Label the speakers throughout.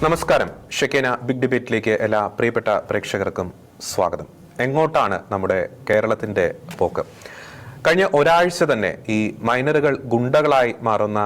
Speaker 1: നമസ്കാരം. ഷെക്കേന ബിഗ് ഡിബേറ്റിലേക്ക് എല്ലാ പ്രിയപ്പെട്ട പ്രേക്ഷകർക്കും സ്വാഗതം. എങ്ങോട്ടാണ് നമ്മുടെ കേരളത്തിന്റെ പോക്ക്? കഴിഞ്ഞ ഒരാഴ്ച തന്നെ ഈ മൈനറുകൾ ഗുണ്ടകളായി മാറുന്ന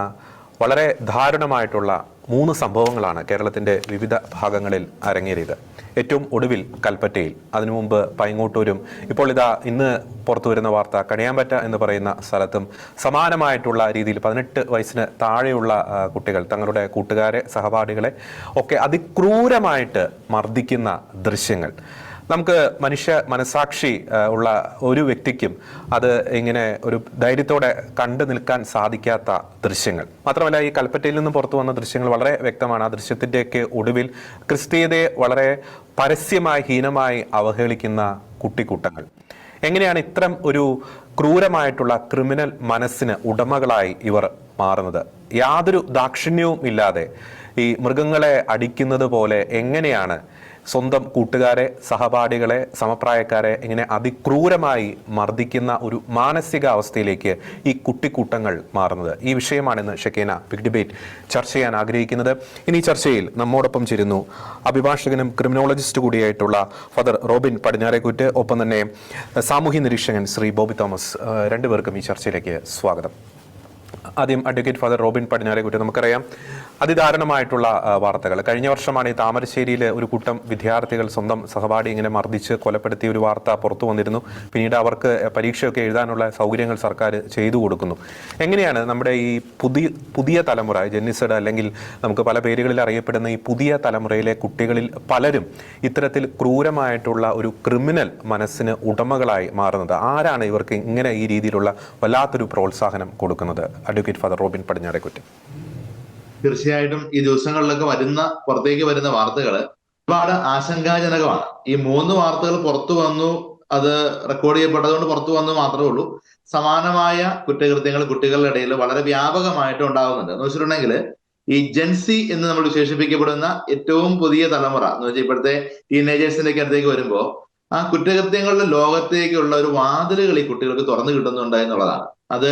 Speaker 1: വളരെ ദാരുണമായിട്ടുള്ള 3 സംഭവങ്ങളാണ് കേരളത്തിന്റെ വിവിധ ഭാഗങ്ങളിൽ അരങ്ങേറിയത്. ഏറ്റവും ഒടുവിൽ കൽപ്പറ്റയിൽ, അതിനു മുമ്പ് പൈങ്ങോട്ടൂരും, ഇപ്പോൾ ഇന്ന് പുറത്തു വരുന്ന വാർത്ത കണിയാമ്പറ്റ എന്ന് പറയുന്ന സ്ഥലത്തും സമാനമായിട്ടുള്ള രീതിയിൽ 18 വയസ്സിന് താഴെയുള്ള കുട്ടികൾ തങ്ങളുടെ കൂട്ടുകാരെ, സഹപാഠികളെ ഒക്കെ അതിക്രൂരമായിട്ട് മർദ്ദിക്കുന്ന ദൃശ്യങ്ങൾ. നമുക്ക് മനുഷ്യ മനസാക്ഷി ഉള്ള ഒരു വ്യക്തിക്കും അത് ഇങ്ങനെ ഒരു ധൈര്യത്തോടെ കണ്ടു നിൽക്കാൻ സാധിക്കാത്ത ദൃശ്യങ്ങൾ. മാത്രമല്ല, ഈ കൽപ്പറ്റയിൽ നിന്ന് പുറത്തു വന്ന ദൃശ്യങ്ങൾ വളരെ വ്യക്തമാണ്. ആ ദൃശ്യത്തിൻ്റെയൊക്കെ ഒടുവിൽ ക്രിസ്തീയതയെ വളരെ പരസ്യമായി ഹീനമായി അവഹേളിക്കുന്ന കുട്ടിക്കൂട്ടങ്ങൾ. എങ്ങനെയാണ് ഇത്തരം ഒരു ക്രൂരമായിട്ടുള്ള ക്രിമിനൽ മനസ്സിന് ഉടമകളായി ഇവർ മാറുന്നത്? യാതൊരു ദാക്ഷിണ്യവും ഇല്ലാതെ ഈ മൃഗങ്ങളെ അടിക്കുന്നത് പോലെ എങ്ങനെയാണ് സ്വന്തം കൂട്ടുകാരെ, സഹപാഠികളെ, സമപ്രായക്കാരെ ഇങ്ങനെ അതിക്രൂരമായി മർദ്ദിക്കുന്ന ഒരു മാനസിക അവസ്ഥയിലേക്ക് ഈ കുട്ടിക്കൂട്ടങ്ങൾ മാറുന്നത്? ഈ വിഷയമാണ് ഇന്ന് ഷെക്കേന ബിഗ് ഡിബേറ്റ് ചർച്ച ചെയ്യാൻ ആഗ്രഹിക്കുന്നത്. ഇനി ചർച്ചയിൽ നമ്മോടൊപ്പം ചേരുന്നു അഭിഭാഷകനും ക്രിമിനോളജിസ്റ്റ് കൂടിയായിട്ടുള്ള ഫാദർ റോബിൻ പടിഞ്ഞാറേക്കുറ്റ്, ഒപ്പം തന്നെ സാമൂഹ്യ നിരീക്ഷകൻ ശ്രീ ബോബി തോമസ്. രണ്ടുപേർക്കും ഈ ചർച്ചയിലേക്ക് സ്വാഗതം. ആദ്യം അഡ്വക്കേറ്റ് ഫാദർ റോബിൻ പടിഞ്ഞാറേക്കുറ്റ്. നമുക്കറിയാം അതിദാരുണമായിട്ടുള്ള വാർത്തകൾ. കഴിഞ്ഞ വർഷമാണ് ഈ താമരശ്ശേരിയിൽ ഒരു കൂട്ടം വിദ്യാർത്ഥികൾ സ്വന്തം സഹപാഠി ഇങ്ങനെ മർദ്ദിച്ച് കൊലപ്പെടുത്തിയ ഒരു വാർത്ത പുറത്തു വന്നിരുന്നു. പിന്നീട് അവർക്ക് പരീക്ഷയൊക്കെ എഴുതാനുള്ള സൗകര്യങ്ങൾ സർക്കാർ ചെയ്തു കൊടുക്കുന്നു. എങ്ങനെയാണ് നമ്മുടെ ഈ പുതിയ തലമുറ, ജെന്നിസഡ് അല്ലെങ്കിൽ നമുക്ക് പല പേരുകളിൽ അറിയപ്പെടുന്ന ഈ പുതിയ തലമുറയിലെ കുട്ടികളിൽ പലരും ഇത്തരത്തിൽ ക്രൂരമായിട്ടുള്ള ഒരു ക്രിമിനൽ മനസ്സിന് ഉടമകളായി മാറുന്നത്? ആരാണ് ഇവർക്ക് ഇങ്ങനെ ഈ രീതിയിലുള്ള വല്ലാത്തൊരു പ്രോത്സാഹനം കൊടുക്കുന്നത്? Advocate father Robin Padinjarekkuttu.
Speaker 2: തീർച്ചയായിട്ടും ഈ ദിവസങ്ങളിലൊക്കെ പുറത്തേക്ക് വരുന്ന വാർത്തകൾ ഒരുപാട് ആശങ്കാജനകമാണ്. ഈ 3 വാർത്തകൾ പുറത്തു വന്നു, അത് റെക്കോർഡ് ചെയ്യപ്പെട്ടതുകൊണ്ട് പുറത്തു വന്നു മാത്രമേ ഉള്ളൂ. സമാനമായ കുറ്റകൃത്യങ്ങൾ കുട്ടികളുടെ ഇടയിൽ വളരെ വ്യാപകമായിട്ട് ഉണ്ടാകുന്നുണ്ട്. എന്ന് വെച്ചിട്ടുണ്ടെങ്കിൽ ഈ ജെൻസി എന്ന് നമ്മൾ വിശേഷിപ്പിക്കപ്പെടുന്ന ഏറ്റവും പുതിയ തലമുറ എന്ന് വെച്ചാൽ ഇപ്പോഴത്തെ ടീനേജേഴ്സിന്റെ ഒക്കെ അടുത്തേക്ക് വരുമ്പോൾ ആ കുറ്റകൃത്യങ്ങളുടെ ലോകത്തേക്കുള്ള ഒരു വാതിലുകൾ ഈ കുട്ടികൾക്ക് തുറന്നു കിട്ടുന്നുണ്ട് എന്നുള്ളതാണ്. അത്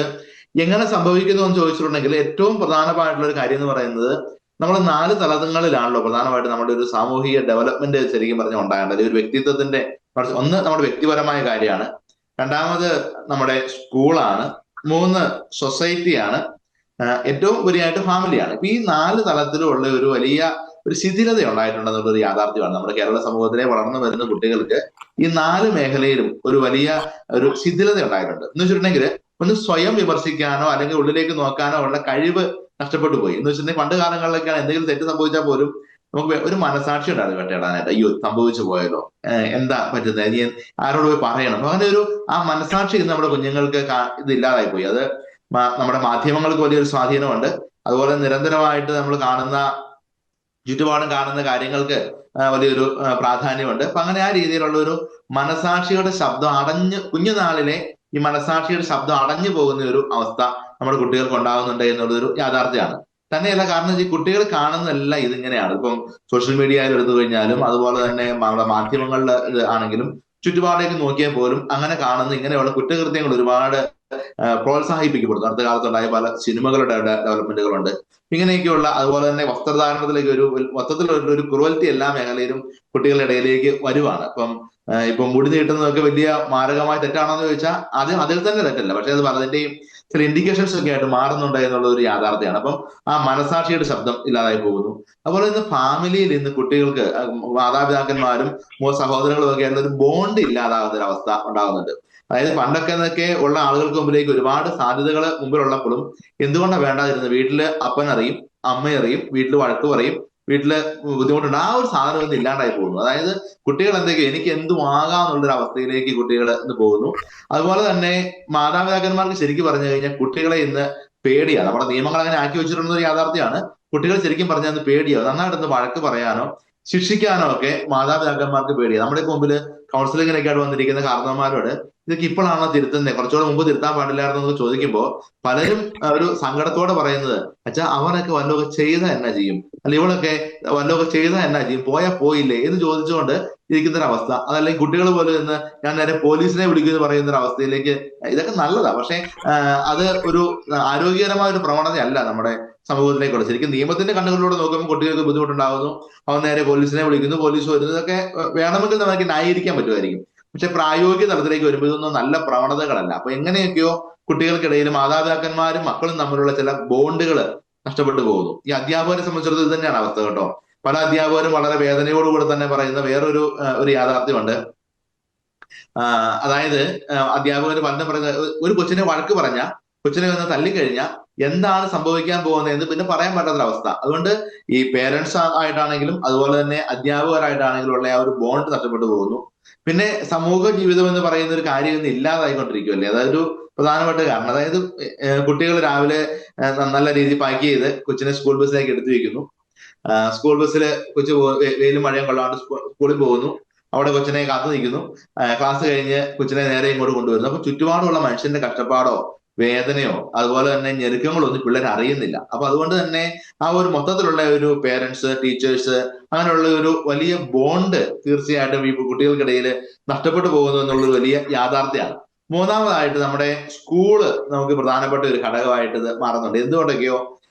Speaker 2: എങ്ങനെ സംഭവിക്കുന്നു എന്ന് ചോദിച്ചിട്ടുണ്ടെങ്കിൽ ഏറ്റവും പ്രധാനമായിട്ടുള്ള ഒരു കാര്യം എന്ന് പറയുന്നത്, നമ്മൾ 4 തലങ്ങളിലാണല്ലോ പ്രധാനമായിട്ട് നമ്മുടെ ഒരു സാമൂഹിക ഡെവലപ്മെന്റ് ശരിക്കും പറഞ്ഞാൽ ഉണ്ടാകേണ്ടത്. ഒരു വ്യക്തിത്വത്തിന്റെ ഒന്ന് നമ്മുടെ വ്യക്തിപരമായ കാര്യമാണ്, രണ്ടാമത് നമ്മുടെ സ്കൂളാണ്, 3 സൊസൈറ്റിയാണ്, ഏറ്റവും ഉപരിയായിട്ട് ഫാമിലിയാണ്. ഇപ്പൊ ഈ 4 തലത്തിലുള്ള ഒരു വലിയ ഒരു ശിഥിലത ഉണ്ടായിട്ടുണ്ടെന്നുള്ളൊരു യാഥാർത്ഥ്യമാണ്. നമ്മുടെ കേരള സമൂഹത്തിലെ വളർന്നു വരുന്ന കുട്ടികൾക്ക് ഈ 4 മേഖലയിലും ഒരു വലിയ ഒരു ശിഥിലത ഉണ്ടായിട്ടുണ്ട്. എന്ന് വെച്ചിട്ടുണ്ടെങ്കിൽ ഒന്ന് സ്വയം വിമർശിക്കാനോ അല്ലെങ്കിൽ ഉള്ളിലേക്ക് നോക്കാനോ ഉള്ള കഴിവ് നഷ്ടപ്പെട്ടു പോയി. എന്ന് വെച്ചിട്ടുണ്ടെങ്കിൽ പണ്ട് കാലങ്ങളിലൊക്കെയാണ് എന്തെങ്കിലും തെറ്റ് സംഭവിച്ചാൽ പോലും നമുക്ക് ഒരു മനസാക്ഷി ഉണ്ടായിരുന്നു വേട്ടയിടാനായിട്ട്. അയ്യോ സംഭവിച്ചു പോയല്ലോ, എന്താ പറ്റുന്നത്, ഇനി ആരോട് പോയി പറയണം, അങ്ങനെ ഒരു ആ മനസാക്ഷി ഇന്ന് നമ്മുടെ കുഞ്ഞുങ്ങൾക്ക് ഇതില്ലാതായി പോയി. അത് നമ്മുടെ മാധ്യമങ്ങൾക്ക് വലിയൊരു സ്വാധീനമുണ്ട്. അതുപോലെ നിരന്തരമായിട്ട് നമ്മൾ ചുറ്റുപാടും കാണുന്ന കാര്യങ്ങൾക്ക് വലിയൊരു പ്രാധാന്യമുണ്ട്. അപ്പൊ അങ്ങനെ ആ രീതിയിലുള്ള ഒരു മനസാക്ഷിയുടെ ശബ്ദം കുഞ്ഞുനാളിലെ ഈ മനസാക്ഷിയുടെ ശബ്ദം അടഞ്ഞു പോകുന്ന ഒരു അവസ്ഥ നമ്മുടെ കുട്ടികൾക്ക് ഉണ്ടാകുന്നുണ്ട് എന്നുള്ളതൊരു യാഥാർത്ഥ്യമാണ്. തന്നെയല്ല, കാരണം ഈ കുട്ടികൾ കാണുന്നതെല്ലാം ഇതിങ്ങനെയാണ്. ഇപ്പം സോഷ്യൽ മീഡിയയിൽ എടുത്തു കഴിഞ്ഞാലും അതുപോലെ തന്നെ നമ്മുടെ മാധ്യമങ്ങളിൽ ആണെങ്കിലും ചുറ്റുപാടേക്ക് നോക്കിയാൽ പോലും അങ്ങനെ കാണുന്ന ഇങ്ങനെയുള്ള കുറ്റകൃത്യങ്ങൾ ഒരുപാട് പ്രോത്സാഹിപ്പിക്കപ്പെടുന്നു. അടുത്ത കാലത്തുണ്ടായ പല സിനിമകളുടെ ഡെവലപ്മെന്റുകളുണ്ട്. ഇങ്ങനെയൊക്കെയുള്ള അതുപോലെ തന്നെ വസ്ത്രധാരണത്തിലേക്ക് മൊത്തത്തിലുള്ള ക്രൂവൽറ്റി എല്ലാ മേഖലയിലും കുട്ടികളുടെ ഇടയിലേക്ക് വരുവാണ്. ഇപ്പം മുടി നീട്ടുന്നതൊക്കെ വലിയ മാരകമായ തെറ്റാണെന്ന് ചോദിച്ചാൽ അതിൽ തന്നെ തെറ്റല്ല, പക്ഷെ അത് പലതിന്റെയും ചില ഇൻഡിക്കേഷൻസ് ഒക്കെ ആയിട്ട് മാറുന്നുണ്ട് എന്നുള്ള ഒരു യാഥാർത്ഥ്യമാണ്. അപ്പം ആ മനസാക്ഷിയുടെ ശബ്ദം ഇല്ലാതായി പോകുന്നു. അതുപോലെ ഇന്ന് ഫാമിലിയിൽ ഇന്ന് കുട്ടികൾക്ക് മാതാപിതാക്കന്മാരും സഹോദരങ്ങളും ഒക്കെ ആയിട്ടുള്ള ഒരു ബോണ്ട് ഇല്ലാതാകുന്ന ഒരു അവസ്ഥ ഉണ്ടാകുന്നുണ്ട്. അതായത് പണ്ടൊക്കെ ഉള്ള ആളുകൾക്ക് മുമ്പിലേക്ക് ഒരുപാട് സാധ്യതകൾ മുമ്പിലുള്ളപ്പോഴും എന്തുകൊണ്ടാണ് വേണ്ടാതിരുന്നത്? വീട്ടില് അപ്പനറിയും, അമ്മയറിയും, വീട്ടിൽ വഴക്ക് പറയും, വീട്ടില് ബുദ്ധിമുട്ടുണ്ട്. ആ ഒരു സാധനം ഇന്ന് ഇല്ലാണ്ടായി പോകുന്നു. അതായത് കുട്ടികൾ എനിക്ക് എന്തും ആകാന്നുള്ളൊരു അവസ്ഥയിലേക്ക് കുട്ടികൾ ഇന്ന് പോകുന്നു. അതുപോലെ തന്നെ മാതാപിതാക്കന്മാർക്ക് ശരിക്കും പറഞ്ഞു കഴിഞ്ഞാൽ കുട്ടികളെ ഇന്ന് പേടിയാണ്. നമ്മുടെ നിയമങ്ങൾ അങ്ങനെ ആക്കി വെച്ചിട്ടുള്ള ഒരു യാഥാർത്ഥ്യമാണ്. കുട്ടികൾ ശരിക്കും പറഞ്ഞാൽ അന്ന് പേടിയാണ്. നന്നായിട്ടൊന്ന് വഴക്ക് പറയാനോ ശിക്ഷിക്കാനോ ഒക്കെ മാതാപിതാക്കന്മാർക്ക് പേടിയാണ്. നമ്മുടെ മുമ്പിൽ കൗൺസിലിങ്ങിനൊക്കെ ആയിട്ട് വന്നിരിക്കുന്ന കാരണവന്മാരോട് ഇതൊക്കെ ഇപ്പോഴാണോ തിരുത്തുന്നത്, കുറച്ചുകൂടെ മുമ്പ് തിരുത്താൻ പാടില്ലായിരുന്നു എന്ന് ചോദിക്കുമ്പോൾ പലരും ഒരു സങ്കടത്തോടെ പറയുന്നത്, അച്ഛാ അവനൊക്കെ വല്ലതൊക്കെ ചെയ്താൽ എന്നാ ചെയ്യും, അല്ല ഇവളൊക്കെ വല്ലതൊക്കെ ചെയ്താൽ എന്നാ ചെയ്യും, പോയില്ലേ എന്ന് ചോദിച്ചുകൊണ്ട് ഇരിക്കുന്നൊരവസ്ഥ. അതല്ലെങ്കിൽ കുട്ടികൾ പോലും ഇന്ന് ഞാൻ നേരെ പോലീസിനെ വിളിക്കുമെന്ന് പറയുന്ന ഒരു അവസ്ഥയിലേക്ക്. ഇതൊക്കെ നല്ലതാ, പക്ഷെ അത് ഒരു ആരോഗ്യകരമായ ഒരു പ്രവണതയല്ല നമ്മുടെ സമൂഹത്തിലേക്കുള്ള. ശരിക്കും നിയമത്തിന്റെ കണ്ണുകളിലൂടെ നോക്കുമ്പോൾ കുട്ടികൾക്ക് ബുദ്ധിമുട്ടുണ്ടാകുന്നു, അവൻ നേരെ പോലീസിനെ വിളിക്കുന്നു, പോലീസ് വരുന്നു, ഇതൊക്കെ വേണമെങ്കിൽ നമുക്ക് ന്യായീകരിക്കാൻ പറ്റുമായിരിക്കും. പക്ഷെ പ്രായോഗിക തലത്തിലേക്ക് വരുമ്പോൾ ഇതൊന്നും നല്ല പ്രവണതകളല്ല. അപ്പൊ എങ്ങനെയൊക്കെയോ കുട്ടികൾക്കിടയിൽ മാതാപിതാക്കന്മാരും മക്കളും തമ്മിലുള്ള ചില ബോണ്ടുകൾ നഷ്ടപ്പെട്ടു പോകുന്നു. ഈ അധ്യാപകരെ സംബന്ധിച്ചിടത്തോളം ഇത് തന്നെയാണ് അവസ്ഥ കേട്ടോ. പല അധ്യാപകരും വളരെ വേദനയോടുകൂടി തന്നെ പറയുന്ന വേറൊരു ഒരു യാഥാർത്ഥ്യമുണ്ട്. അതായത് അധ്യാപകർ പലരും പറയുന്ന ഒരു കൊച്ചിനെ വഴക്ക് പറഞ്ഞ, കൊച്ചിനെ വന്ന് തല്ലിക്കഴിഞ്ഞാൽ എന്താണ് സംഭവിക്കാൻ പോകുന്നത് എന്ന് പിന്നെ പറയാൻ പറ്റാത്തൊരവസ്ഥ. അതുകൊണ്ട് ഈ പേരൻസ് ആയിട്ടാണെങ്കിലും അതുപോലെ തന്നെ അധ്യാപകരായിട്ടാണെങ്കിലും ഉള്ള ആ ഒരു ബോണ്ട് നഷ്ടപ്പെട്ടു പോകുന്നു. പിന്നെ സമൂഹ ജീവിതം എന്ന് പറയുന്ന ഒരു കാര്യം ഇന്ന് ഇല്ലാതായിക്കൊണ്ടിരിക്കുമല്ലേ. അതൊരു പ്രധാനപ്പെട്ട കാരണം. അതായത് കുട്ടികൾ രാവിലെ നല്ല രീതിയിൽ പാക്ക് ചെയ്ത് കൊച്ചിനെ സ്കൂൾ ബസ്സിലേക്ക് എടുത്തു വെക്കുന്നു. സ്കൂൾ ബസ്സിൽ കൊച്ചു വെയിലും മഴയും കൊള്ളാണ്ട് സ്കൂളിൽ പോകുന്നു. അവിടെ കൊച്ചിനെ കാത്തു നിൽക്കുന്നു. ക്ലാസ് കഴിഞ്ഞ് കൊച്ചിനെ നേരെ ഇങ്ങോട്ട് കൊണ്ടുവരുന്നു. അപ്പൊ ചുറ്റുപാടുള്ള മനുഷ്യന്റെ കഷ്ടപ്പാടോ വേദനയോ അതുപോലെ തന്നെ ഞെരുക്കങ്ങളോ ഒന്നും പിള്ളേർ അറിയുന്നില്ല. അപ്പൊ അതുകൊണ്ട് തന്നെ ആ ഒരു മൊത്തത്തിലുള്ള ഒരു പേരൻസ്, ടീച്ചേഴ്സ്, അങ്ങനെയുള്ള ഒരു വലിയ ബോണ്ട് തീർച്ചയായിട്ടും ഈ കുട്ടികൾക്കിടയിൽ നഷ്ടപ്പെട്ടു പോകുന്നു എന്നുള്ളൊരു വലിയ യാഥാർത്ഥ്യമാണ്. മൂന്നാമതായിട്ട് നമ്മുടെ സ്കൂള് നമുക്ക് പ്രധാനപ്പെട്ട ഒരു ഘടകമായിട്ട് ഇത് മാറുന്നുണ്ട്. എന്തുകൊണ്ടൊക്കെയോ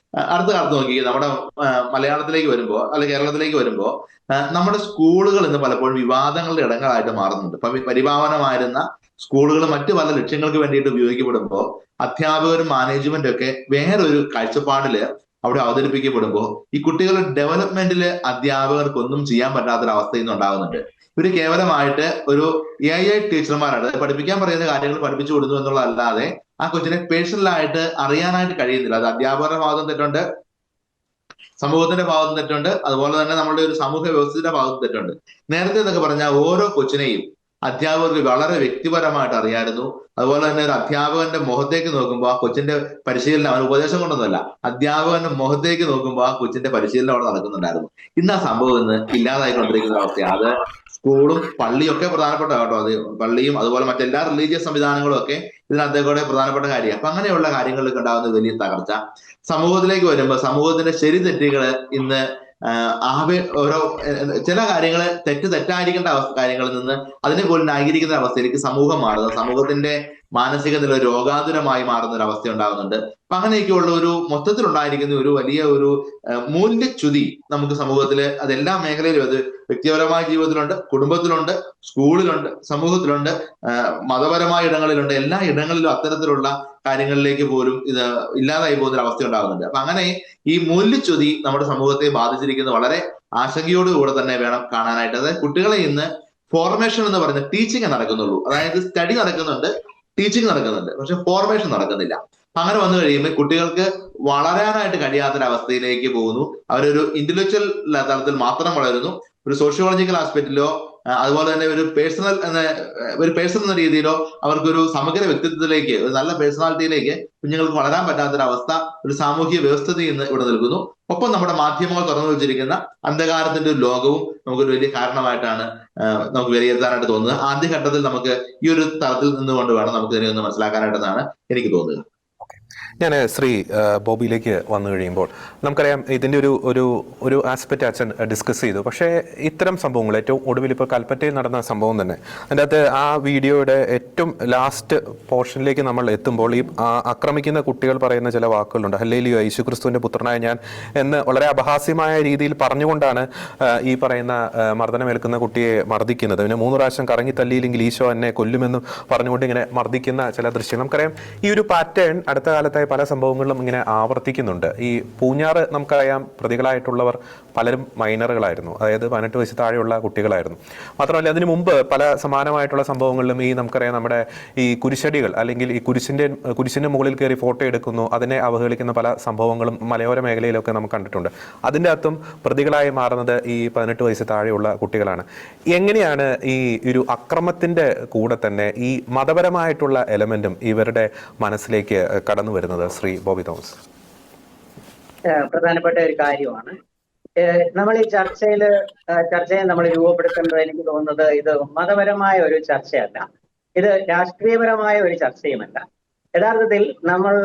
Speaker 2: അടുത്ത കാലത്ത് നോക്കി നമ്മുടെ മലയാളത്തിലേക്ക് വരുമ്പോ അല്ലെ കേരളത്തിലേക്ക് വരുമ്പോ നമ്മുടെ സ്കൂളുകൾ ഇന്ന് പലപ്പോഴും വിവാദങ്ങളുടെ ഇടങ്ങളായിട്ട് മാറുന്നുണ്ട്. ഇപ്പൊ പരിപാവനമായിരുന്ന സ്കൂളുകൾ മറ്റു പല ലക്ഷ്യങ്ങൾക്ക് വേണ്ടിയിട്ട് ഉപയോഗിക്കപ്പെടുമ്പോൾ അധ്യാപകരും മാനേജ്മെന്റും ഒക്കെ വേറൊരു കാഴ്ചപ്പാടില് അവിടെ അവതരിപ്പിക്കപ്പെടുമ്പോൾ ഈ കുട്ടികളുടെ ഡെവലപ്മെന്റില് അധ്യാപകർക്കൊന്നും ചെയ്യാൻ പറ്റാത്തൊരവസ്ഥ ഇന്ന് ഉണ്ടാകുന്നുണ്ട്. ഇവര് കേവലമായിട്ട് ഒരു AI ടീച്ചർമാരാണ്, പഠിപ്പിക്കാൻ പറയുന്ന കാര്യങ്ങൾ പഠിപ്പിച്ചു കൊടുക്കുന്നു എന്നുള്ളതല്ലാതെ ആ കൊച്ചിനെ പേഴ്സണലായിട്ട് അറിയാനായിട്ട് കഴിയുന്നില്ല. അത് അധ്യാപകരുടെ ഭാഗത്തും തെറ്റുണ്ട്, സമൂഹത്തിന്റെ ഭാഗത്തും തെറ്റുണ്ട്, അതുപോലെ തന്നെ നമ്മുടെ ഒരു സമൂഹ വ്യവസ്ഥയുടെ ഭാഗത്തും തെറ്റുണ്ട്. നേരത്തെ എന്നൊക്കെ പറഞ്ഞാൽ ഓരോ കൊച്ചിനെയും അധ്യാപകർക്ക് വളരെ വ്യക്തിപരമായിട്ട് അറിയായിരുന്നു. അതുപോലെ തന്നെ ഒരു അധ്യാപകന്റെ മുഖത്തേക്ക് നോക്കുമ്പോൾ ആ കൊച്ചിന്റെ പരിശീലനം, അവൻ ഉപദേശം കൊണ്ടൊന്നുമല്ല, അധ്യാപകന്റെ മുഖത്തേക്ക് നോക്കുമ്പോൾ ആ കൊച്ചിന്റെ പരിശീലനം അവിടെ നടക്കുന്നുണ്ടായിരുന്നു. ഇന്ന് ആ സംഭവം ഇന്ന് ഇല്ലാതായിക്കൊണ്ടിരിക്കുന്ന അവസ്ഥയാണ്. അത് സ്കൂളും പള്ളിയും ഒക്കെ പ്രധാനപ്പെട്ട കേട്ടോ. അത് പള്ളിയും അതുപോലെ മറ്റെല്ലാ റിലീജിയസ് സംവിധാനങ്ങളും ഒക്കെ ഇതിനകത്തേക്കൂടെ പ്രധാനപ്പെട്ട കാര്യമാണ്. അപ്പൊ അങ്ങനെയുള്ള കാര്യങ്ങളിലൊക്കെ ഉണ്ടാകുന്ന വലിയ തകർച്ച. സമൂഹത്തിലേക്ക് വരുമ്പോൾ സമൂഹത്തിന്റെ ശരി തെറ്റുകള് ഇന്ന് ഓരോ ചില കാര്യങ്ങൾ തെറ്റായിരിക്കേണ്ട കാര്യങ്ങളിൽ നിന്ന് അതിനെ പോലും ന്യായീകരിക്കുന്ന അവസ്ഥയിലേക്ക് സമൂഹം മാറുന്നത്, സമൂഹത്തിന്റെ മാനസിക നില രോഗാതുരമായി മാറുന്ന ഒരു അവസ്ഥ ഉണ്ടാകുന്നുണ്ട്. അപ്പൊ അങ്ങനെയൊക്കെയുള്ള ഒരു മൊത്തത്തിലുണ്ടായിരിക്കുന്ന ഒരു വലിയ ഒരു മൂല്യച്യുതി നമുക്ക് സമൂഹത്തില് അതെല്ലാ മേഖലയിലും, അത് വ്യക്തിപരമായ ജീവിതത്തിലുണ്ട്, കുടുംബത്തിലുണ്ട്, സ്കൂളിലുണ്ട്, സമൂഹത്തിലുണ്ട്, മതപരമായ ഇടങ്ങളിലുണ്ട്. എല്ലാ ഇടങ്ങളിലും അത്തരത്തിലുള്ള കാര്യങ്ങളിലേക്ക് പോലും ഇത് ഇല്ലാതായി പോകുന്ന ഒരു അവസ്ഥ ഉണ്ടാകുന്നുണ്ട്. അപ്പൊ അങ്ങനെ ഈ മൂല്യച്യുതി നമ്മുടെ സമൂഹത്തെ ബാധിച്ചിരിക്കുന്നത് വളരെ ആശങ്കയോടുകൂടെ തന്നെ വേണം കാണാനായിട്ട്. അതായത് കുട്ടികളെ ഇന്ന് ഫോർമേഷൻ എന്ന് പറയുന്ന ടീച്ചിങ് നടക്കുന്നുള്ളൂ. അതായത് സ്റ്റഡി നടക്കുന്നുണ്ട്, ടീച്ചിങ് നടക്കുന്നുണ്ട്, പക്ഷെ ഫോർമേഷൻ നടക്കുന്നില്ല. അങ്ങനെ വന്നു കഴിയുമ്പോൾ കുട്ടികൾക്ക് വളരാനായിട്ട് കഴിയാത്തൊരവസ്ഥയിലേക്ക് പോകുന്നു. അവരൊരു ഇന്റലക്ച്വൽ തലത്തിൽ മാത്രം വളരുന്നു. ഒരു സോഷ്യോളജിക്കൽ ആസ്പെക്റ്റിലോ അതുപോലെ തന്നെ ഒരു പേഴ്സൺ എന്ന രീതിയിലോ അവർക്കൊരു സമഗ്ര വ്യക്തിത്വത്തിലേക്ക്, ഒരു നല്ല പേഴ്സണാലിറ്റിയിലേക്ക് കുഞ്ഞുങ്ങൾക്ക് വളരാൻ പറ്റാത്തൊരവസ്ഥ ഒരു സാമൂഹിക വ്യവസ്ഥിതി ഇന്ന് ഇവിടെ നിൽക്കുന്നു. ഒപ്പം നമ്മുടെ മാധ്യമങ്ങൾ തുറന്നു വെച്ചിരിക്കുന്ന അന്ധകാരത്തിന്റെ ഒരു ലോകവും നമുക്കൊരു വലിയ കാരണമായിട്ടാണ് നമുക്ക് വിലയിരുത്താനായിട്ട് തോന്നുന്നത്. ആദ്യഘട്ടത്തിൽ നമുക്ക് ഈ ഒരു തലത്തിൽ നിന്നുകൊണ്ട് വേണം നമുക്ക് ഇതിനെ ഒന്ന് മനസ്സിലാക്കാനായിട്ടെന്നാണ് എനിക്ക് തോന്നുന്നത്.
Speaker 1: ഞാൻ ശ്രീ ബോബിയിലേക്ക് വന്നു കഴിയുമ്പോൾ നമുക്കറിയാം ഇതിൻ്റെ ഒരു ആസ്പെക്റ്റ് അച്ഛൻ ഡിസ്കസ് ചെയ്തു. പക്ഷേ ഇത്തരം സംഭവങ്ങൾ ഏറ്റവും ഒടുവിൽ ഇപ്പോൾ കൽപ്പറ്റയിൽ നടന്ന സംഭവം തന്നെ, അതിൻ്റെ അകത്ത് ആ വീഡിയോയുടെ ഏറ്റവും ലാസ്റ്റ് പോർഷനിലേക്ക് നമ്മൾ എത്തുമ്പോൾ ഈ ആക്രമിക്കുന്ന കുട്ടികൾ പറയുന്ന ചില വാക്കുകളുണ്ട്. ഹല്ലേലൂയ, യേശുക്രിസ്തുവിൻ്റെ പുത്രനായ ഞാൻ എന്ന് വളരെ അപഹാസ്യമായ രീതിയിൽ പറഞ്ഞുകൊണ്ടാണ് ഈ പറയുന്ന മർദ്ദനമേൽക്കുന്ന കുട്ടിയെ മർദ്ദിക്കുന്നത്. പിന്നെ 3 പ്രാവശ്യം കറങ്ങി തല്ലിയില്ലെങ്കിൽ ഈശോ എന്നെ കൊല്ലുമെന്നും പറഞ്ഞുകൊണ്ട് ഇങ്ങനെ മർദ്ദിക്കുന്ന ചില ദൃശ്യങ്ങൾ നമുക്കറിയാം. ഈ ഒരു പാറ്റേൺ അടുത്ത കാലത്തായി പല സംഭവങ്ങളിലും ഇങ്ങനെ ആവർത്തിക്കുന്നുണ്ട്. ഈ പൂഞ്ഞാറ് നമുക്കറിയാം, പ്രതികളായിട്ടുള്ളവർ പലരും മൈനറുകളായിരുന്നു, അതായത് 18 വയസ്സ് താഴെയുള്ള കുട്ടികളായിരുന്നു. മാത്രമല്ല അതിനു മുമ്പ് പല സമാനമായിട്ടുള്ള സംഭവങ്ങളിലും ഈ നമുക്കറിയാം നമ്മുടെ ഈ കുരിശടികൾ അല്ലെങ്കിൽ ഈ കുരിശിന്റെ മുകളിൽ കയറി ഫോട്ടോ എടുക്കുന്നു, അതിനെ അവഹേളിക്കുന്ന പല സംഭവങ്ങളും മലയോര മേഖലയിലൊക്കെ നമുക്ക് കണ്ടിട്ടുണ്ട്. അതിൻ്റെ അകത്തും പ്രതികളായി മാറുന്നത് ഈ 18 വയസ്സ് താഴെയുള്ള കുട്ടികളാണ്. എങ്ങനെയാണ് ഈ ഒരു അക്രമത്തിന്റെ കൂടെ തന്നെ ഈ മതപരമായിട്ടുള്ള എലമെന്റും ഇവരുടെ മനസ്സിലേക്ക് കടന്നു വരുന്നത്? ശ്രീ ബോബി തോമസ്.
Speaker 3: പ്രധാനപ്പെട്ട ഒരു കാര്യമാണ്. നമ്മൾ ഈ ചർച്ചയെ നമ്മൾ രൂപപ്പെടുത്തുന്നത് എനിക്ക് തോന്നുന്നത് ഇത് മതപരമായ ഒരു ചർച്ചയല്ല, ഇത് രാഷ്ട്രീയപരമായ ഒരു ചർച്ചയുമല്ല. യഥാർത്ഥത്തിൽ നമ്മൾ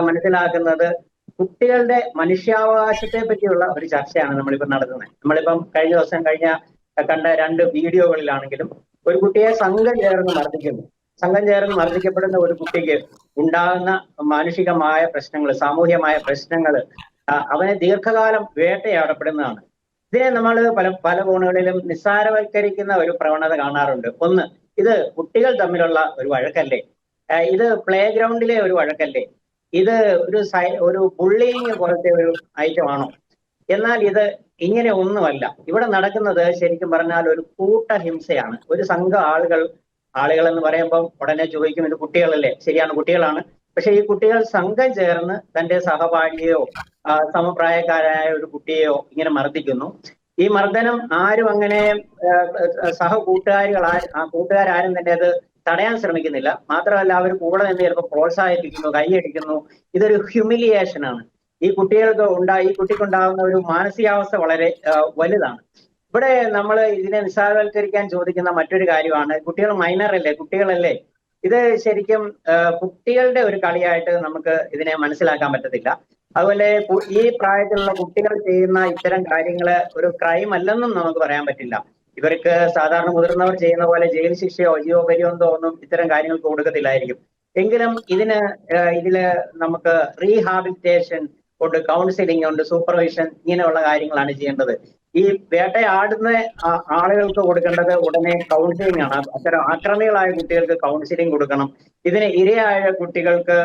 Speaker 3: മനസ്സിലാക്കുന്നത് കുട്ടികളുടെ മനുഷ്യാവകാശത്തെ പറ്റിയുള്ള ഒരു ചർച്ചയാണ് നമ്മളിപ്പോൾ നടത്തുന്നത്. നമ്മളിപ്പം കഴിഞ്ഞ ദിവസം കണ്ട 2 വീഡിയോകളിലാണെങ്കിലും ഒരു കുട്ടിയെ സംഘം ചേർന്ന് മർദ്ദിക്കപ്പെടുന്ന ഒരു കുട്ടിക്ക് ഉണ്ടാകുന്ന മാനുഷികമായ പ്രശ്നങ്ങൾ, സാമൂഹ്യമായ പ്രശ്നങ്ങൾ അവനെ ദീർഘകാലം വേട്ടയാടപ്പെടുന്നതാണ്. ഇതിനെ നമ്മൾ പല കോണുകളിലും നിസ്സാരവൽക്കരിക്കുന്ന ഒരു പ്രവണത കാണാറുണ്ട്. ഒന്ന്, ഇത് കുട്ടികൾ തമ്മിലുള്ള ഒരു വഴക്കല്ലേ, ഇത് പ്ലേ ഗ്രൗണ്ടിലെ ഒരു വഴക്കല്ലേ, ഇത് ഒരു ബുള്ളിങ് പോലത്തെ ഒരു ഐറ്റം ആണോ? എന്നാൽ ഇത് ഇങ്ങനെ ഒന്നുമല്ല. ഇവിടെ നടക്കുന്നത് ശരിക്കും പറഞ്ഞാൽ ഒരു കൂട്ടഹിംസയാണ്. ഒരു സംഘം ആളുകൾ എന്ന് പറയുമ്പോൾ ഉടനെ ചോദിക്കും ഇത് കുട്ടികളല്ലേ? ശരിയാണ്, കുട്ടികളാണ്. പക്ഷെ ഈ കുട്ടികൾ സംഘം ചേർന്ന് തന്റെ സഹപാഠിയെയോ സമപ്രായക്കാരായ ഒരു കുട്ടിയെയോ ഇങ്ങനെ മർദ്ദിക്കുന്നു. ഈ മർദ്ദനം ആരും അങ്ങനെ കൂട്ടുകാരും തന്നെ അത് തടയാൻ ശ്രമിക്കുന്നില്ല. മാത്രമല്ല അവർ കൂടെ നിന്ന് ചിലപ്പോൾ പ്രോത്സാഹിപ്പിക്കുന്നു, കൈയടിക്കുന്നു. ഇതൊരു ഹ്യൂമിലിയേഷൻ ആണ്. ഈ കുട്ടിക്കുണ്ടാകുന്ന ഒരു മാനസികാവസ്ഥ വളരെ വലുതാണ്. ഇവിടെ നമ്മൾ ഇതിനെ നിസ്സാരവൽക്കരിക്കാൻ ചോദിക്കുന്ന മറ്റൊരു കാര്യമാണ്, കുട്ടികൾ മൈനറല്ലേ, കുട്ടികളല്ലേ. ഇത് ശരിക്കും കുട്ടികളുടെ ഒരു കളിയായിട്ട് നമുക്ക് ഇതിനെ മനസ്സിലാക്കാൻ പറ്റത്തില്ല. അതുപോലെ ഈ പ്രായത്തിലുള്ള കുട്ടികൾ ചെയ്യുന്ന ഇത്തരം കാര്യങ്ങള് ഒരു ക്രൈം അല്ലെന്നും നമുക്ക് പറയാൻ പറ്റില്ല. ഇവർക്ക് സാധാരണ മുതിർന്നവർ ചെയ്യുന്ന പോലെ ജയിൽ ശിക്ഷയോ ജീവപര്യന്തോ ഒന്നും ഇത്തരം കാര്യങ്ങൾക്ക് കൊടുക്കത്തില്ലായിരിക്കും. എങ്കിലും ഇതില് നമുക്ക് റീഹാബിലിറ്റേഷൻ ഉണ്ട്, കൗൺസിലിംഗ് ഉണ്ട്, സൂപ്പർവിഷൻ, ഇങ്ങനെയുള്ള കാര്യങ്ങളാണ് ചെയ്യേണ്ടത്. ഈ വേട്ടയാടുന്ന ആളുകൾക്ക് കൊടുക്കേണ്ടത് ഉടനെ കൗൺസിലിംഗ് ആണ്. അത്തരം ആക്രമികളായ കുട്ടികൾക്ക് കൗൺസിലിംഗ് കൊടുക്കണം. ഇതിന് ഇരയായ കുട്ടികൾക്ക്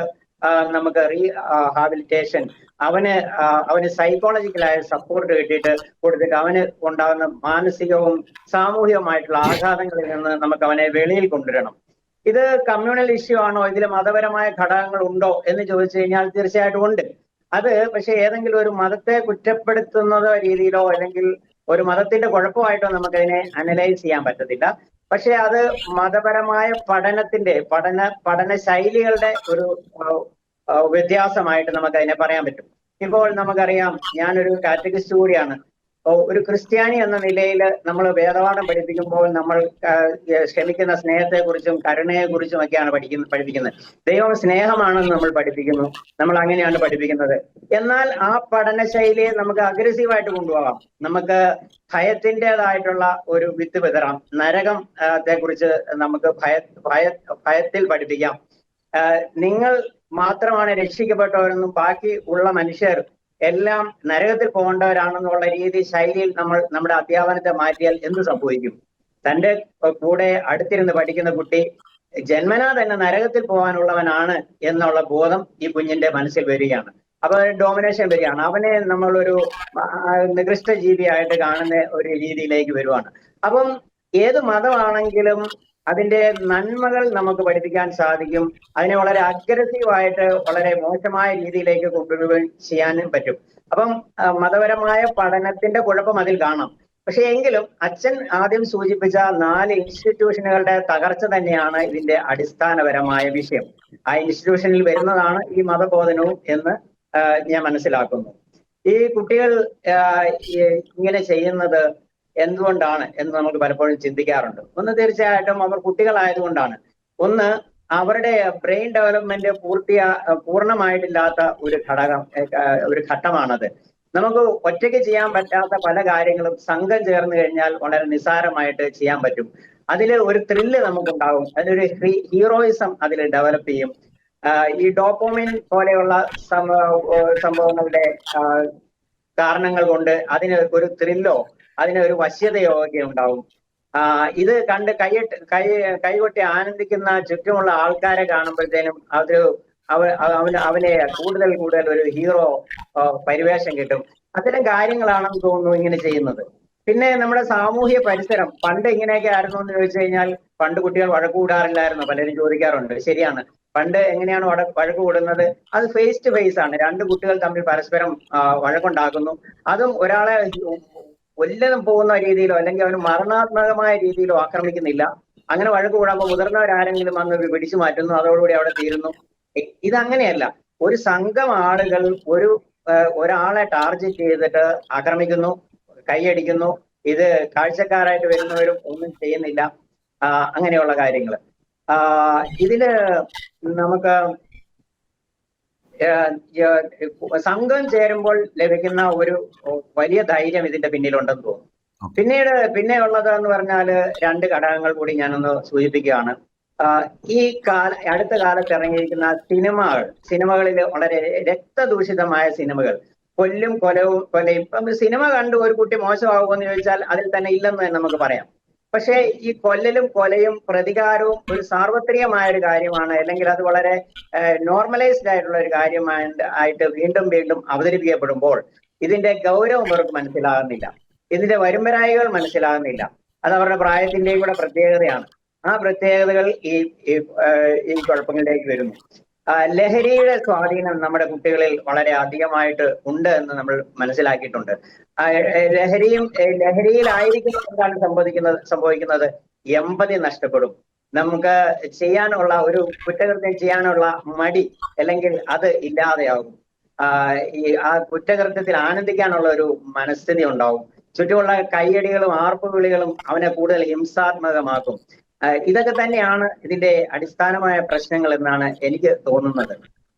Speaker 3: നമുക്ക് റീഹാബിലിറ്റേഷൻ, അവന് സൈക്കോളജിക്കലായ സപ്പോർട്ട് കൊടുത്തിട്ട് അവന് ഉണ്ടാകുന്ന മാനസികവും സാമൂഹികവുമായിട്ടുള്ള ആഘാതങ്ങളിൽ നിന്ന് നമുക്ക് അവനെ വെളിയിൽ കൊണ്ടുവരണം. ഇത് കമ്മ്യൂണൽ ഇഷ്യൂ ആണോ, ഇതിൽ മതപരമായ ഘടകങ്ങൾ ഉണ്ടോ എന്ന് ചോദിച്ചു കഴിഞ്ഞാൽ തീർച്ചയായിട്ടും ഉണ്ട്. അത് പക്ഷെ ഏതെങ്കിലും ഒരു മതത്തെ കുറ്റപ്പെടുത്തുന്ന രീതിയിലോ അല്ലെങ്കിൽ ഒരു മതത്തിന്റെ കുഴപ്പമായിട്ടോ നമുക്കതിനെ അനലൈസ് ചെയ്യാൻ പറ്റത്തില്ല. പക്ഷെ അത് മതപരമായ പഠന ശൈലികളുടെ ഒരു വ്യത്യാസമായിട്ട് നമുക്ക് അതിനെ പറയാൻ പറ്റും. ഇപ്പോൾ നമുക്കറിയാം, ഞാനൊരു കാറ്റഗിസ്റ്റ് കൂടിയാണ്. ഒരു ക്രിസ്ത്യാനി എന്ന നിലയിൽ നമ്മൾ വേദപാഠം പഠിപ്പിക്കുമ്പോൾ നമ്മൾ ക്ഷമിക്കുന്ന സ്നേഹത്തെക്കുറിച്ചും കരുണയെക്കുറിച്ചും ഒക്കെയാണ് പഠിപ്പിക്കുന്നത്. ദൈവം സ്നേഹമാണെന്ന് നമ്മൾ പഠിപ്പിക്കുന്നു, നമ്മൾ അങ്ങനെയാണ് പഠിപ്പിക്കുന്നത്. എന്നാൽ ആ പഠനശൈലിയെ നമുക്ക് അഗ്രസീവായിട്ട് കൊണ്ടുപോകാം. നമുക്ക് ഭയത്തിൻ്റെതായിട്ടുള്ള ഒരു വിത്ത് വിതറാം. നരകത്തെ കുറിച്ച് നമുക്ക് ഭയത്തിൽ പഠിപ്പിക്കാം. നിങ്ങൾ മാത്രമാണ് രക്ഷിക്കപ്പെട്ടവരെന്നും ബാക്കി ഉള്ള മനുഷ്യർ എല്ലാം നരകത്തിൽ പോകേണ്ടവരാണെന്നുള്ള ശൈലിയിൽ നമ്മുടെ അധ്യാപനത്തെ മാറ്റിയാൽ എന്ത് സംഭവിക്കും? തന്റെ കൂടെ അടുത്തിരുന്ന് പഠിക്കുന്ന കുട്ടി ജന്മനാ തന്നെ നരകത്തിൽ പോകാനുള്ളവനാണ് എന്നുള്ള ബോധം ഈ കുഞ്ഞിന്റെ മനസ്സിൽ വരികയാണ്. അപ്പൊ ഡോമിനേഷൻ വരികയാണ്. അവനെ നമ്മളൊരു നികൃഷ്ട ജീവിയായിട്ട് കാണുന്ന ഒരു രീതിയിലേക്ക് വരുവാണ്. അപ്പം ഏത് മതമാണെങ്കിലും അതിന്റെ നന്മകൾ നമുക്ക് പഠിപ്പിക്കാൻ സാധിക്കും. അതിനെ വളരെ അഗ്രസീവായിട്ട് വളരെ മോശമായ രീതിയിലേക്ക് കൊണ്ടുവരികയും ചെയ്യാനും പറ്റും. അപ്പം മതപരമായ പഠനത്തിന്റെ കുഴപ്പം അതിൽ കാണാം. പക്ഷെ എങ്കിലും അച്ഛൻ ആദ്യം സൂചിപ്പിച്ച 4 ഇൻസ്റ്റിറ്റ്യൂഷനുകളുടെ തകർച്ച തന്നെയാണ് ഇതിന്റെ അടിസ്ഥാനപരമായ വിഷയം. ആ ഇൻസ്റ്റിറ്റ്യൂഷനിൽ വരുന്നതാണ് ഈ മതബോധനവും എന്ന് ഞാൻ മനസ്സിലാക്കുന്നു. ഈ കുട്ടികൾ ഇങ്ങനെ ചെയ്യുന്നത് എന്തുകൊണ്ടാണ് എന്ന് നമുക്ക് പലപ്പോഴും ചിന്തിക്കാറുണ്ട്. ഒന്ന്, തീർച്ചയായിട്ടും അവർ കുട്ടികളായതുകൊണ്ടാണ്. ഒന്ന്, അവരുടെ ബ്രെയിൻ ഡെവലപ്മെന്റ് പൂർണ്ണമായിട്ടില്ലാത്ത ഒരു ഘട്ടമാണത്. നമുക്ക് ഒറ്റയ്ക്ക് ചെയ്യാൻ പറ്റാത്ത പല കാര്യങ്ങളും സംഘം ചേർന്ന് കഴിഞ്ഞാൽ വളരെ നിസ്സാരമായിട്ട് ചെയ്യാൻ പറ്റും. അതിൽ ഒരു ത്രില്ല് നമുക്കുണ്ടാകും, അതിലൊരു ഹീറോയിസം അതിൽ ഡെവലപ്പ് ചെയ്യും. ഈ ഡോപ്പോമിൻ പോലെയുള്ള സംഭവങ്ങളുടെ കാരണങ്ങൾ കൊണ്ട് അതിന് ഒരു ത്രില്ലോ അതിന് ഒരു വശ്യതയോ ഒക്കെ ഉണ്ടാവും. ഇത് കണ്ട് കൈകൊട്ടി ആനന്ദിക്കുന്ന ചുറ്റുമുള്ള ആൾക്കാരെ കാണുമ്പോഴത്തേനും അവനെ കൂടുതൽ ഒരു ഹീറോ പരിവേഷം കിട്ടും. അത്തരം കാര്യങ്ങളാണെന്ന് തോന്നുന്നു ഇങ്ങനെ ചെയ്യുന്നത്. പിന്നെ നമ്മുടെ സാമൂഹ്യ പരിസരം പണ്ട് ഇങ്ങനെയൊക്കെ ആയിരുന്നു എന്ന് ചോദിച്ചു കഴിഞ്ഞാൽ, പണ്ട് കുട്ടികൾ വഴക്ക് കൂടാറില്ലായിരുന്നു, പലരും ചോദിക്കാറുണ്ട്. ശരിയാണ്, പണ്ട് എങ്ങനെയാണ് വഴക്ക് കൂടുന്നത്? അത് ഫേസ് ടു ഫേസ് ആണ്. 2 കുട്ടികൾ തമ്മിൽ പരസ്പരം വഴക്കുണ്ടാക്കുന്നു. അതും ഒരാളെ കൊല്ലം പോകുന്ന രീതിയിലോ അല്ലെങ്കിൽ അവന് മരണാത്മകമായ രീതിയിലോ ആക്രമിക്കുന്നില്ല. അങ്ങനെ വഴക്ക് കൂടാകുമ്പോൾ മുതിർന്നവരാരെങ്കിലും വന്ന് പിടിച്ചു മാറ്റുന്നു, അതോടുകൂടി അവിടെ തീരുന്നു. ഇതങ്ങനെയല്ല. ഒരു സംഘം ആളുകൾ ഒരാളെ ടാർഗറ്റ് ചെയ്തിട്ട് ആക്രമിക്കുന്നു, കൈയടിക്കുന്നു. ഇത് കാഴ്ചക്കാരായിട്ട് വരുന്നവരും ഒന്നും ചെയ്യുന്നില്ല. അങ്ങനെയുള്ള കാര്യങ്ങൾ ഇതില് നമുക്ക് സംഘം ചേരുമ്പോൾ ലഭിക്കുന്ന ഒരു വലിയ ധൈര്യം ഇതിന്റെ പിന്നിലുണ്ടെന്ന് തോന്നുന്നു. പിന്നെ ഉള്ളതെന്ന് പറഞ്ഞാല് 2 ഘടകങ്ങൾ കൂടി ഞാനൊന്ന് സൂചിപ്പിക്കുകയാണ്. അടുത്ത കാലത്ത് ഇറങ്ങിയിരിക്കുന്ന സിനിമകളിൽ വളരെ രക്തദൂഷിതമായ സിനിമകൾ, കൊലയും ഇപ്പം സിനിമ കണ്ടു ഒരു കുട്ടി മോശമാകുമെന്ന് ചോദിച്ചാൽ അതിൽ തന്നെ ഇല്ലെന്ന് തന്നെ നമുക്ക് പറയാം. പക്ഷേ ഈ കൊലയും പ്രതികാരവും ഒരു സാർവത്രികമായ ഒരു കാര്യമാണ്, അല്ലെങ്കിൽ അത് വളരെ നോർമലൈസ്ഡ് ആയിട്ടുള്ള ഒരു ആയിട്ട് വീണ്ടും വീണ്ടും അവതരിപ്പിക്കപ്പെടുമ്പോൾ ഇതിന്റെ ഗൗരവം അവർക്ക് മനസ്സിലാകുന്നില്ല, ഇതിന്റെ വരുംവരായികൾ മനസ്സിലാകുന്നില്ല. അത് അവരുടെ പ്രായത്തിന്റെയും കൂടെ പ്രത്യേകതയാണ്. ആ പ്രത്യേകതകൾ ഈ കുഴപ്പങ്ങളിലേക്ക് വരുന്നു. ലഹരിയുടെ സ്വാധീനം നമ്മുടെ കുട്ടികളിൽ വളരെ അധികമായിട്ട് ഉണ്ട് എന്ന് നമ്മൾ മനസ്സിലാക്കിയിട്ടുണ്ട്. ലഹരിയിലായിരിക്കുമ്പോൾ എന്താണ് സംഭവിക്കുന്നത്? എമ്പതി നഷ്ടപ്പെടും. നമുക്ക് ചെയ്യാനുള്ള ഒരു കുറ്റകൃത്യം ചെയ്യാനുള്ള മടി, അല്ലെങ്കിൽ അത് ഇല്ലാതെയാകും. ആ കുറ്റകൃത്യത്തിൽ ആനന്ദിക്കാനുള്ള ഒരു മനസ്ഥിതി ഉണ്ടാവും. ചുറ്റുമുള്ള കയ്യടികളും ആർപ്പുവിളികളും അവനെ കൂടുതൽ ഹിംസാത്മകമാക്കും. ഇതൊക്കെ തന്നെയാണ് ഇതിന്റെ അടിസ്ഥാനമായ പ്രശ്നങ്ങൾ എന്നാണ് എനിക്ക് തോന്നുന്നത്.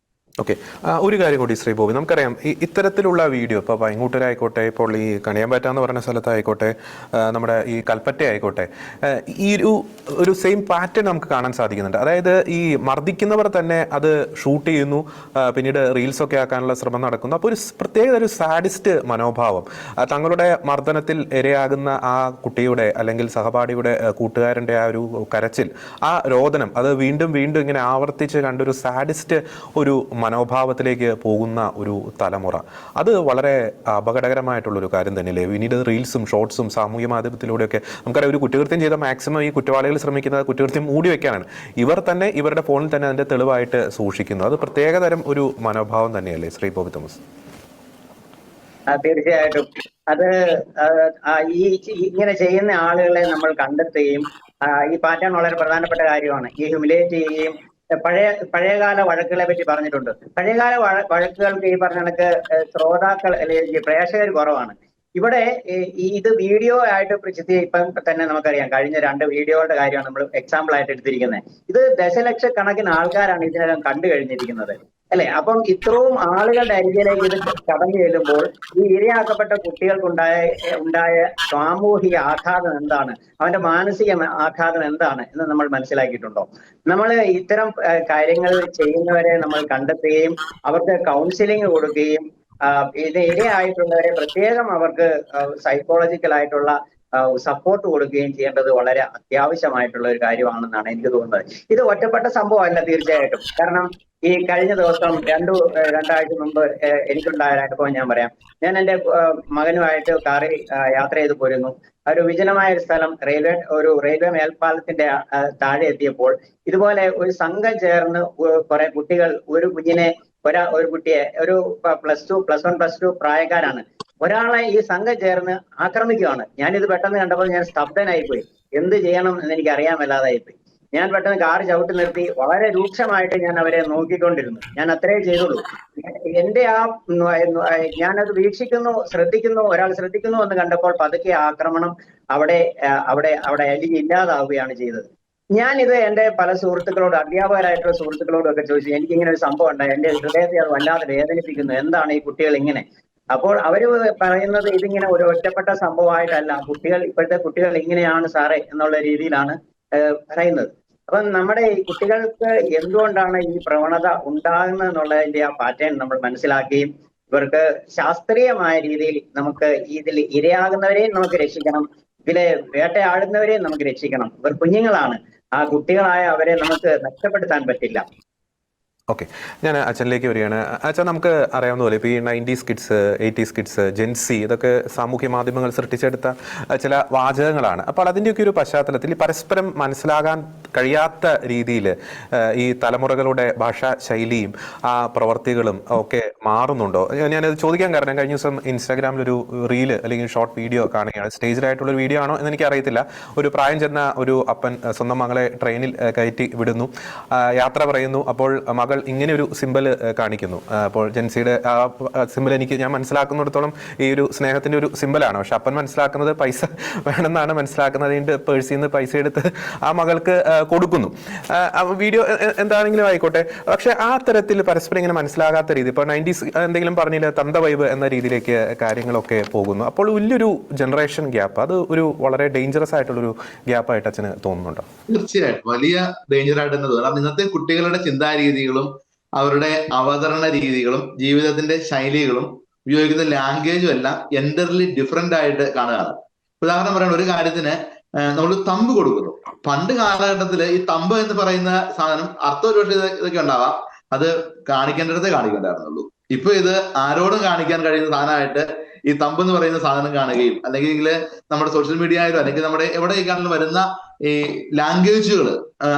Speaker 1: ഓക്കെ, ഒരു കാര്യം കൂടി ശ്രീ ബോബി, നമുക്കറിയാം ഇത്തരത്തിലുള്ള വീഡിയോ ഇപ്പോൾ പൈങ്ങൂട്ടരായിക്കോട്ടെ, ഇപ്പോൾ ഈ കണിയാമ്പറ്റ എന്ന് പറയുന്ന സ്ഥലത്തായിക്കോട്ടെ, നമ്മുടെ ഈ കൽപ്പറ്റ ആയിക്കോട്ടെ, ഈ ഒരു സെയിം പാറ്റേൺ നമുക്ക് കാണാൻ സാധിക്കുന്നുണ്ട്. അതായത് ഈ മർദ്ദിക്കുന്നവർ തന്നെ അത് ഷൂട്ട് ചെയ്യുന്നു, പിന്നീട് റീൽസൊക്കെ ആക്കാനുള്ള ശ്രമം നടക്കുന്നു. അപ്പോൾ ഒരു പ്രത്യേക ഒരു സാഡിസ്റ്റ് മനോഭാവം, തങ്ങളുടെ മർദ്ദനത്തിൽ ഇരയാകുന്ന ആ കുട്ടിയുടെ അല്ലെങ്കിൽ സഹപാഠിയുടെ കൂട്ടുകാരൻ്റെ ആ ഒരു കരച്ചിൽ, ആ രോദനം, അത് വീണ്ടും വീണ്ടും ഇങ്ങനെ ആവർത്തിച്ച് കണ്ടൊരു സാഡിസ്റ്റ് ഒരു മനോഭാവത്തിലേക്ക് പോകുന്ന ഒരു തലമുറ, അത് വളരെ അപകടകരമായിട്ടുള്ളൊരു കാര്യം തന്നെയല്ലേ? പിന്നീട് റീൽസും ഷോർട്സും സാമൂഹ്യ മാധ്യമത്തിലൂടെയൊക്കെ നമുക്കറിയാം, ഒരു കുറ്റകൃത്യം ചെയ്ത മാക്സിമം ഈ കുറ്റവാളികൾ ശ്രമിക്കുന്നത് കുറ്റകൃത്യം മൂടി വെക്കാനാണ്. ഇവർ തന്നെ ഇവരുടെ ഫോണിൽ തന്നെ അതിന്റെ തെളിവായിട്ട് സൂക്ഷിക്കുന്നു. അത് പ്രത്യേകതരം ഒരു മനോഭാവം തന്നെയല്ലേ ശ്രീ ബോബി തോമസ്?
Speaker 3: തീർച്ചയായിട്ടും. അത് ഇങ്ങനെ ചെയ്യുന്ന ആളുകളെ നമ്മൾ കണ്ടെത്തുകയും, ഈ പാറ്റേൺ വളരെ പ്രധാനപ്പെട്ട കാര്യമാണ്. ഈ ഹ്യൂമിലേറ്റ് ചെയ്യുകയും, പഴയകാല വഴക്കുകളെ പറ്റി പറഞ്ഞിട്ടുണ്ട്. പഴയകാല വഴക്കുകൾക്ക് ഈ പറഞ്ഞ കണക്ക് ശ്രോതാക്കൾ അല്ലെങ്കിൽ പ്രേക്ഷകർ കുറവാണ്. ഇവിടെ ഇത് വീഡിയോ ആയിട്ട് ഇപ്പം തന്നെ നമുക്കറിയാം, കഴിഞ്ഞ 2 വീഡിയോകളുടെ കാര്യമാണ് നമ്മൾ എക്സാമ്പിൾ ആയിട്ട് എടുത്തിരിക്കുന്നത്. ഇത് ദശലക്ഷക്കണക്കിന് ആൾക്കാരാണ് ഇതിനകം കണ്ടു കഴിഞ്ഞിരിക്കുന്നത്, അല്ലെ? അപ്പം ഇത്രയും ആളുകളുടെ അരികിലേക്ക് ഇത് കടന്നു ചെല്ലുമ്പോൾ ഈ ഇരയാക്കപ്പെട്ട കുട്ടികൾക്കുണ്ടായ സാമൂഹിക ആഘാതം എന്താണ്, അവന്റെ മാനസിക ആഘാതം എന്താണ് എന്ന് നമ്മൾ മനസ്സിലാക്കിയിട്ടുണ്ടോ? നമ്മൾ ഇത്തരം കാര്യങ്ങൾ ചെയ്യുന്നവരെ നമ്മൾ കണ്ടെത്തുകയും അവർക്ക് കൗൺസിലിംഗ് കൊടുക്കുകയും ഇത് ഇരയായിട്ടുള്ളവരെ പ്രത്യേകം അവർക്ക് സൈക്കോളജിക്കലായിട്ടുള്ള സപ്പോർട്ട് കൊടുക്കുകയും ചെയ്യേണ്ടത് വളരെ അത്യാവശ്യമായിട്ടുള്ള ഒരു കാര്യമാണെന്നാണ് എനിക്ക് തോന്നുന്നത്. ഇത് ഒറ്റപ്പെട്ട സംഭവമല്ല തീർച്ചയായിട്ടും. കാരണം ഈ കഴിഞ്ഞ ദിവസം രണ്ടാഴ്ച മുമ്പ് എനിക്കുണ്ടായ അനുഭവം ഞാൻ പറയാം. ഞാൻ എൻ്റെ മകനുമായിട്ട് കാറിൽ യാത്ര ചെയ്ത് പോരുന്നു. ഒരു വിജനമായ ഒരു സ്ഥലം, റെയിൽവേ മേൽപ്പാലത്തിന്റെ താഴെ എത്തിയപ്പോൾ ഇതുപോലെ ഒരു സംഘം ചേർന്ന് കുറെ കുട്ടികൾ ഒരു കുഞ്ഞിനെ ഒരു കുട്ടിയെ, ഒരു +2 +1 +2 പ്രായക്കാരാണ്, ഒരാളെ ഈ സംഘം ചേർന്ന് ആക്രമിക്കുകയാണ്. ഞാനിത് പെട്ടെന്ന് കണ്ടപ്പോൾ ഞാൻ സ്തബ്ധനായിപ്പോയി. എന്ത് ചെയ്യണം എന്ന് എനിക്ക് അറിയാൻ മേലാതായിപ്പോയി. ഞാൻ പെട്ടെന്ന് കാർ ചവിട്ടി നിർത്തി വളരെ രൂക്ഷമായിട്ട് ഞാൻ അവരെ നോക്കിക്കൊണ്ടിരുന്നു. ഞാൻ അത്രേ ചെയ്തുള്ളൂ. എന്റെ ഞാനത് ശ്രദ്ധിക്കുന്നു, ഒരാൾ ശ്രദ്ധിക്കുന്നു എന്ന് കണ്ടപ്പോൾ പതുക്കെ ആക്രമണം അവിടെ അല്ലെങ്കിൽ ഇല്ലാതാവുകയാണ് ചെയ്തത്. ഞാനിത് എൻ്റെ പല സുഹൃത്തുക്കളോട്, അധ്യാപകരായിട്ടുള്ള സുഹൃത്തുക്കളോടും ഒക്കെ ചോദിച്ചു, എനിക്കിങ്ങനെ ഒരു സംഭവം ഉണ്ടായി, എൻ്റെ ഹൃദയത്തെ അത് വല്ലാതെ വേദനിപ്പിക്കുന്നു, എന്താണ് ഈ കുട്ടികൾ ഇങ്ങനെ? അപ്പോൾ അവര് പറയുന്നത് ഇതിങ്ങനെ ഒരു ഒറ്റപ്പെട്ട സംഭവമായിട്ടല്ല, ഇപ്പോഴത്തെ കുട്ടികൾ ഇങ്ങനെയാണ് സാറേ എന്നുള്ള രീതിയിലാണ് പറയുന്നത്. അപ്പം നമ്മുടെ ഈ കുട്ടികൾക്ക് എന്തുകൊണ്ടാണ് ഈ പ്രവണത ഉണ്ടാകുന്നത് എന്നുള്ളതിന്റെ ആ പാറ്റേൺ നമ്മൾ മനസ്സിലാക്കുകയും ഇവർക്ക് ശാസ്ത്രീയമായ രീതിയിൽ നമുക്ക് ഇതിൽ ഇരയാകുന്നവരെയും നമുക്ക് രക്ഷിക്കണം, ഇതിലെ വേട്ടയാടുന്നവരെയും നമുക്ക് രക്ഷിക്കണം. ഇവർ കുഞ്ഞുങ്ങളാണ്, ആ കുട്ടികളായ അവരെ നമുക്ക് നഷ്ടപ്പെടുത്താൻ പറ്റില്ല.
Speaker 1: ഓക്കെ, ഞാൻ അച്ഛനിലേക്ക് വരികയാണ്. അച്ഛൻ, നമുക്ക് അറിയാവുന്ന പോലെ ഇപ്പോൾ ഈ 90s kids, 80s kids, Jency, ഇതൊക്കെ സാമൂഹ്യ മാധ്യമങ്ങൾ സൃഷ്ടിച്ചെടുത്ത ചില വാചകങ്ങളാണ്. അപ്പോൾ അതിൻ്റെയൊക്കെ ഒരു പശ്ചാത്തലത്തിൽ പരസ്പരം മനസ്സിലാകാൻ കഴിയാത്ത രീതിയിൽ ഈ തലമുറകളുടെ ഭാഷാ ശൈലിയും ആ പ്രവർത്തികളും ഒക്കെ മാറുന്നുണ്ടോ? ഞാനത് ചോദിക്കാൻ കാരണം, കഴിഞ്ഞ ദിവസം ഇൻസ്റ്റാഗ്രാമിലൊരു റീല് അല്ലെങ്കിൽ ഷോർട്ട് വീഡിയോ കാണുകയാണ്. സ്റ്റേജിലായിട്ടുള്ളൊരു വീഡിയോ ആണോ എന്ന് എനിക്കറിയത്തില്ല. ഒരു പ്രായം ചെന്ന ഒരു അപ്പൻ സ്വന്തം മകളെ ട്രെയിനിൽ കയറ്റി വിടുന്നു, യാത്ര പറയുന്നു. അപ്പോൾ മകൾ ഇങ്ങനെ ഒരു സിമ്പൽ കാണിക്കുന്നു. അപ്പോൾ ജെൻസിയുടെ ആ സിമ്പൽ ഞാൻ മനസ്സിലാക്കുന്നിടത്തോളം ഈ ഒരു സ്നേഹത്തിന്റെ ഒരു സിമ്പലാണ്. പക്ഷെ അപ്പൻ മനസ്സിലാക്കുന്നത് പൈസ വേണമെന്നാണ് മനസ്സിലാക്കുന്നത്. അതിൻ്റെ പേഴ്സിൽ നിന്ന് പൈസ എടുത്ത് ആ മകൾക്ക് കൊടുക്കുന്നു. വീഡിയോ എന്താണെങ്കിലും ആയിക്കോട്ടെ. പക്ഷെ ആ തരത്തിൽ പരസ്പരം ഇങ്ങനെ മനസ്സിലാകാത്ത രീതി, ഇപ്പോൾ 90s എന്തെങ്കിലും പറഞ്ഞില്ല, തന്ത വൈബ് എന്ന രീതിയിലേക്ക് കാര്യങ്ങളൊക്കെ പോകുന്നു. അപ്പോൾ വലിയൊരു ജനറേഷൻ ഗ്യാപ്പ്, അത് ഒരു വളരെ ഡേഞ്ചറസ് ആയിട്ടുള്ളൊരു ഗ്യാപ്പായിട്ട് അച്ഛന് തോന്നുന്നുണ്ടോ?
Speaker 2: തീർച്ചയായിട്ടും വലിയ ഡേഞ്ചർ ആയിട്ട് തന്നെ തോന്നുന്നു. ഇന്നത്തെ കുട്ടികളുടെ ചിന്താരീതികളും അവരുടെ അവതരണ രീതികളും ജീവിതത്തിന്റെ ശൈലികളും ഉപയോഗിക്കുന്ന ലാംഗ്വേജും എല്ലാം എൻ്റർലി ഡിഫറെന്റ് ആയിട്ട് കാണുകയാണ്. ഉദാഹരണം പറയുന്നത്, ഒരു കാര്യത്തിന് നമ്മൾ തമ്പ് കൊടുക്കുന്നു. പണ്ട് കാലഘട്ടത്തിൽ ഈ തമ്പ് എന്ന് പറയുന്ന സാധനം അർത്ഥം ഒരുപക്ഷെ ഇതൊക്കെ ഉണ്ടാവാം, അത് കാണിക്കേണ്ടടത്തേ കാണിക്കേണ്ടായിരുന്നുള്ളൂ. ഇപ്പൊ ഇത് ആരോടും കാണിക്കാൻ കഴിയുന്ന സാധനമായിട്ട് ഈ തമ്പ് എന്ന് പറയുന്ന സാധനം കാണുകയും, അല്ലെങ്കിൽ നമ്മുടെ സോഷ്യൽ മീഡിയയിലോ അല്ലെങ്കിൽ നമ്മുടെ എവിടെയൊക്കെയാണെങ്കിലും വരുന്ന ഈ ലാംഗ്വേജുകൾ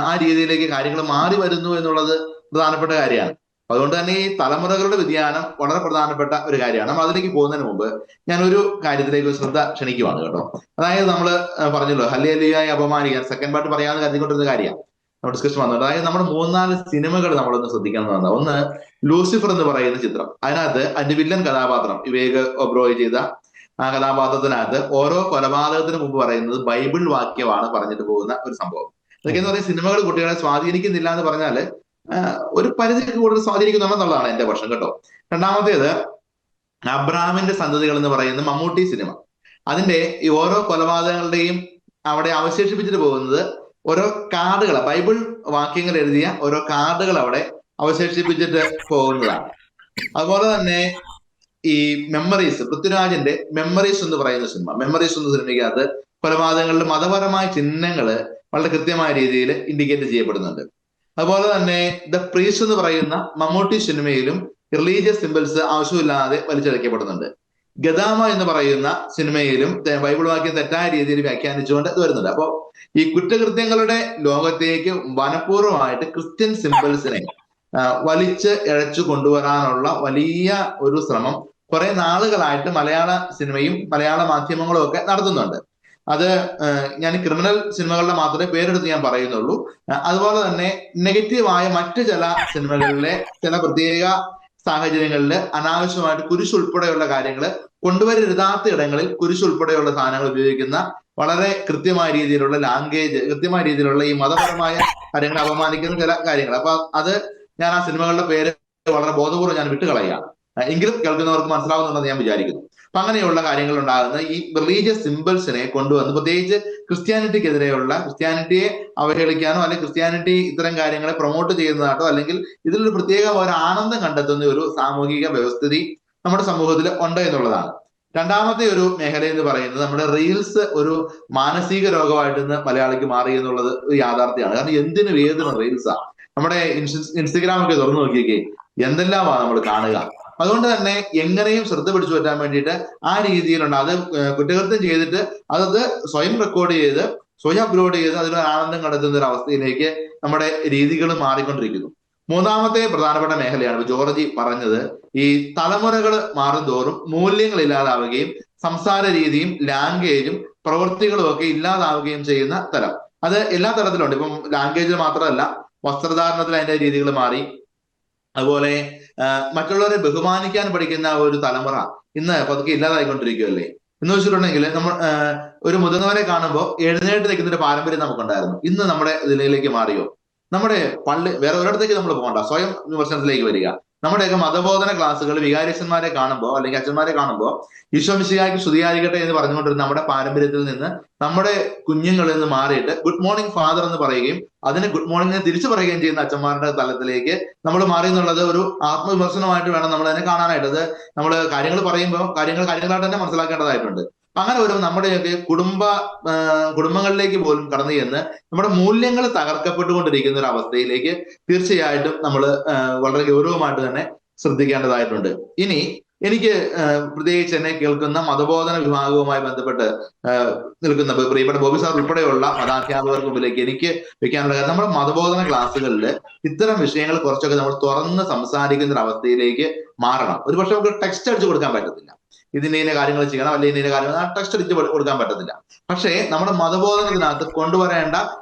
Speaker 2: ആ രീതിയിലേക്ക് കാര്യങ്ങൾ മാറി വരുന്നു എന്നുള്ളത് പ്രധാനപ്പെട്ട കാര്യമാണ്. അതുകൊണ്ട് തന്നെ ഈ തലമുറകളുടെ വ്യതിയാനം വളരെ പ്രധാനപ്പെട്ട ഒരു കാര്യമാണ്. നമ്മൾ അതിലേക്ക് പോകുന്നതിന് മുമ്പ് ഞാൻ ഒരു കാര്യത്തിലേക്ക് ശ്രദ്ധ ക്ഷണിക്കുവാണ് കേട്ടോ. അതായത് നമ്മൾ പറഞ്ഞല്ലോ, ഹല്ലേലൂയയെ അപമാനിക്കാൻ സെക്കൻഡ് പാർട്ട് പറയാമെന്ന് കരുതിക്കൊണ്ടിരുന്ന കാര്യമാണ് നമ്മൾ ഡിസ്കഷൻ വന്നത്. അതായത് നമ്മുടെ 3-4 സിനിമകൾ നമ്മളൊന്ന് ശ്രദ്ധിക്കണമെന്നാണ്. ഒന്ന്, ലൂസിഫർ എന്ന് പറയുന്ന ചിത്രം. അതിനകത്ത് അതിന്റെ വില്ലൻ കഥാപാത്രം വിവേക് ഒബ്രോയ് ചെയ്ത ആ കഥാപാത്രത്തിനകത്ത് ഓരോ കൊലപാതകത്തിന് മുമ്പ് പറയുന്നത് ബൈബിൾ വാക്യമാണ് പറഞ്ഞിട്ട് പോകുന്ന ഒരു സംഭവം. ഇതൊക്കെ എന്ന് പറയുന്നത് സിനിമകൾ കുട്ടികളെ സ്വാധീനിക്കുന്നില്ല എന്ന് പറഞ്ഞാൽ ഒരു പരിധിക്ക് കൂടുതൽ സ്വാധീനിക്കുന്നുണ്ടെന്നുള്ളതാണ് എന്റെ പക്ഷം കേട്ടോ. രണ്ടാമത്തേത്, അബ്രഹാമിന്റെ സന്തതികൾ എന്ന് പറയുന്ന മമ്മൂട്ടി സിനിമ. അതിന്റെ ഈ ഓരോ കൊലപാതകങ്ങളുടെയും അവിടെ അവശേഷിപ്പിച്ചിട്ട് പോകുന്നത് ഓരോ കാർഡുകൾ, ബൈബിൾ വാക്യങ്ങൾ എഴുതിയ ഓരോ കാർഡുകൾ അവിടെ അവശേഷിപ്പിച്ചിട്ട് പോകുന്നതാണ്. അതുപോലെ തന്നെ ഈ മെമ്മറീസ്, പൃഥ്വിരാജിന്റെ മെമ്മറീസ് എന്ന് പറയുന്ന സിനിമ, മെമ്മറീസ് എന്ന സിനിമയ്ക്കകത്ത് കൊലപാതകങ്ങളുടെ മതപരമായ ചിഹ്നങ്ങൾ വളരെ കൃത്യമായ രീതിയിൽ ഇൻഡിക്കേറ്റ് ചെയ്യപ്പെടുന്നുണ്ട്. അതുപോലെ തന്നെ ദ പ്രീസ്റ്റ് എന്ന് പറയുന്ന മമ്മൂട്ടി സിനിമയിലും റിലീജിയസ് സിംബൽസ് ആവശ്യമില്ലാതെ വലിച്ചഴക്കപ്പെടുന്നുണ്ട്. ഗദാമ എന്ന് പറയുന്ന സിനിമയിലും ബൈബിൾ വാക്യം തെറ്റായ രീതിയിൽ വ്യാഖ്യാനിച്ചുകൊണ്ട് ഇത് വരുന്നുണ്ട്. അപ്പോൾ ഈ കുറ്റകൃത്യങ്ങളുടെ ലോകത്തേക്ക് മനഃപൂർവ്വമായിട്ട് ക്രിസ്ത്യൻ സിംബൽസിനെ വലിച്ച് ഇഴച്ചു കൊണ്ടുവരാനുള്ള വലിയ ഒരു ശ്രമം കുറെ നാളുകളായിട്ട് മലയാള സിനിമയും മലയാള മാധ്യമങ്ങളും ഒക്കെ നടത്തുന്നുണ്ട്. അത് ഞാൻ ക്രിമിനൽ സിനിമകളുടെ മാത്രമേ പേരെടുത്ത് ഞാൻ പറയുന്നുള്ളൂ. അതുപോലെ തന്നെ നെഗറ്റീവായ മറ്റു ചില സിനിമകളിലെ ചില പ്രത്യേക സാഹചര്യങ്ങളിൽ അനാവശ്യമായിട്ട് കുരിശുൾപ്പെടെയുള്ള കാര്യങ്ങൾ കൊണ്ടുവരരുതാത്ത ഇടങ്ങളിൽ കുരിശുൾപ്പെടെയുള്ള സാധനങ്ങൾ ഉപയോഗിക്കുന്ന വളരെ കൃത്യമായ രീതിയിലുള്ള ലാംഗ്വേജ്, കൃത്യമായ രീതിയിലുള്ള ഈ മതപരമായ കാര്യങ്ങളെ അപമാനിക്കുന്ന ചില കാര്യങ്ങൾ. അപ്പൊ അത് ഞാൻ ആ സിനിമകളുടെ പേര് വളരെ ബോധപൂർവ്വം ഞാൻ വിട്ടുകളയുകയാണ്. എങ്കിലും കേൾക്കുന്നവർക്ക് മനസ്സിലാവുന്നുണ്ടെന്ന് ഞാൻ വിചാരിക്കുന്നു. അപ്പൊ അങ്ങനെയുള്ള കാര്യങ്ങൾ ഉണ്ടാകുന്ന ഈ റിലീജിയസ് സിംബൽസിനെ കൊണ്ടുവന്ന്, പ്രത്യേകിച്ച് ക്രിസ്ത്യാനിറ്റിക്കെതിരെയുള്ള, ക്രിസ്ത്യാനിറ്റിയെ അവഹേളിക്കാനോ അല്ലെങ്കിൽ ക്രിസ്ത്യാനിറ്റി ഇത്തരം കാര്യങ്ങളെ പ്രൊമോട്ട് ചെയ്യുന്നതായിട്ടോ അല്ലെങ്കിൽ ഇതിലൊരു പ്രത്യേക ഒരു ആനന്ദം കണ്ടെത്തുന്ന ഒരു സാമൂഹിക വ്യവസ്ഥിതി നമ്മുടെ സമൂഹത്തിൽ ഉണ്ട് എന്നുള്ളതാണ്. രണ്ടാമത്തെ ഒരു മേഖല എന്ന് പറയുന്നത് നമ്മുടെ റീൽസ് ഒരു മാനസിക രോഗമായിട്ട് ഇന്ന് മലയാളിക്ക് മാറി എന്നുള്ളത് ഒരു യാഥാർത്ഥ്യമാണ്. കാരണം എന്തിനും ഏതിനും റീൽസാ. നമ്മുടെ ഇൻസ്റ്റഗ്രാം ഒക്കെ തുറന്നു നോക്കിയേക്കേ, എന്തെല്ലാമാണ് നമ്മൾ കാണുക. അതുകൊണ്ട് തന്നെ എങ്ങനെയും ശ്രദ്ധ പിടിച്ചു പറ്റാൻ വേണ്ടിയിട്ട് ആ രീതിയിലുണ്ട്. അത് കുറ്റകൃത്യം ചെയ്തിട്ട് അത് സ്വയം റെക്കോർഡ് ചെയ്ത് സ്വയം അപ്ലോഡ് ചെയ്ത് അതിലൊരു ആനന്ദം കണ്ടെത്തുന്ന ഒരു അവസ്ഥയിലേക്ക് നമ്മുടെ രീതികൾ മാറിക്കൊണ്ടിരിക്കുന്നു. മൂന്നാമത്തെ പ്രധാനപ്പെട്ട മേഖലയാണ് ജോർജി പറഞ്ഞത്, ഈ തലമുറകൾ മാറും തോറും മൂല്യങ്ങൾ ഇല്ലാതാവുകയും സംസാര രീതിയും ലാംഗ്വേജും പ്രവൃത്തികളും ഒക്കെ ഇല്ലാതാവുകയും ചെയ്യുന്ന തലം. അത് എല്ലാ തരത്തിലുണ്ട്. ഇപ്പം ലാംഗ്വേജിൽ മാത്രമല്ല, വസ്ത്രധാരണത്തിൽ അതിന്റെ രീതികൾ മാറി. അതുപോലെ മറ്റുള്ളവരെ ബഹുമാനിക്കാൻ പഠിക്കുന്ന ഒരു തലമുറ ഇന്ന് പതുക്കെ ഇല്ലാതായിക്കൊണ്ടിരിക്കുകയല്ലേ. എന്ന് വെച്ചിട്ടുണ്ടെങ്കിൽ നമ്മൾ ഒരു മുതിർന്നവരെ കാണുമ്പോൾ എഴുന്നേറ്റ് നിൽക്കുന്ന ഒരു പാരമ്പര്യം നമുക്കുണ്ടായിരുന്നു. ഇന്ന് നമ്മുടെ ഇതിലേക്ക് മാറിയോ? നമ്മുടെ പള്ളി വേറെ ഒരിടത്തേക്ക് നമ്മൾ പോകണ്ട, സ്വയം വിമർശനത്തിലേക്ക് വരിക. നമ്മുടെയൊക്കെ മതബോധന ക്ലാസ്സുകൾ വികാരിച്ചന്മാരെ കാണുമ്പോൾ അല്ലെങ്കിൽ അച്ഛന്മാരെ കാണുമ്പോൾ ഈശോ മിശിഹായ്ക്ക് സ്തുതിയായിരിക്കട്ടെ എന്ന് പറഞ്ഞുകൊണ്ടിരുന്ന നമ്മുടെ പാരമ്പര്യത്തിൽ നിന്ന് നമ്മുടെ കുഞ്ഞുങ്ങളിൽ നിന്ന് മാറിയിട്ട് ഗുഡ് മോർണിംഗ് ഫാദർ എന്ന് പറയുകയും അതിന് ഗുഡ് മോർണിംഗ് തിരിച്ചു പറയുകയും ചെയ്യുന്ന അച്ഛന്മാരുടെ തലത്തിലേക്ക് നമ്മൾ മാറി എന്നുള്ളത് ഒരു ആത്മവിമർശനമായിട്ട് വേണം നമ്മൾ അതിനെ കാണാനായിട്ട്. അത് നമ്മൾ കാര്യങ്ങൾ പറയുമ്പോൾ കാര്യങ്ങളായിട്ട് തന്നെ മനസ്സിലാക്കേണ്ടതായിട്ടുണ്ട്. അങ്ങനെ ഒരു നമ്മുടെയൊക്കെ കുടുംബങ്ങളിലേക്ക് പോലും കടന്നു ചെന്ന് നമ്മുടെ മൂല്യങ്ങൾ തകർക്കപ്പെട്ടുകൊണ്ടിരിക്കുന്ന ഒരു അവസ്ഥയിലേക്ക് തീർച്ചയായിട്ടും നമ്മൾ വളരെ ഗൗരവമായിട്ട് തന്നെ ശ്രദ്ധിക്കേണ്ടതായിട്ടുണ്ട്. ഇനി എനിക്ക് പ്രത്യേകിച്ച് എന്നെ കേൾക്കുന്ന മതബോധന വിഭാഗവുമായി ബന്ധപ്പെട്ട് നിൽക്കുന്ന പ്രിയപ്പെട്ട ബോബി സാർ ഉൾപ്പെടെയുള്ള മതാധ്യാപകർക്ക് മുമ്പിലേക്ക് എനിക്ക് വെക്കാനുള്ള കാര്യം, നമ്മുടെ മതബോധന ക്ലാസ്സുകളിൽ ഇത്തരം വിഷയങ്ങൾ കുറച്ചൊക്കെ നമ്മൾ തുറന്ന് സംസാരിക്കുന്ന ഒരു അവസ്ഥയിലേക്ക് മാറണം. ഒരു പക്ഷെ നമുക്ക് ടെക്സ്റ്റ് അടിച്ചു കൊടുക്കാൻ പറ്റത്തില്ല, ഇതിന്റെ ഇന്ന കാര്യങ്ങൾ ചെയ്യണം അല്ലെങ്കിൽ ഇന്ന കാര്യങ്ങൾ ടെക്സ്റ്റ് അടിച്ച് കൊടുക്കാൻ പറ്റത്തില്ല. പക്ഷേ നമ്മുടെ മതബോധനത്തിനകത്ത് കൊണ്ടുവരേണ്ട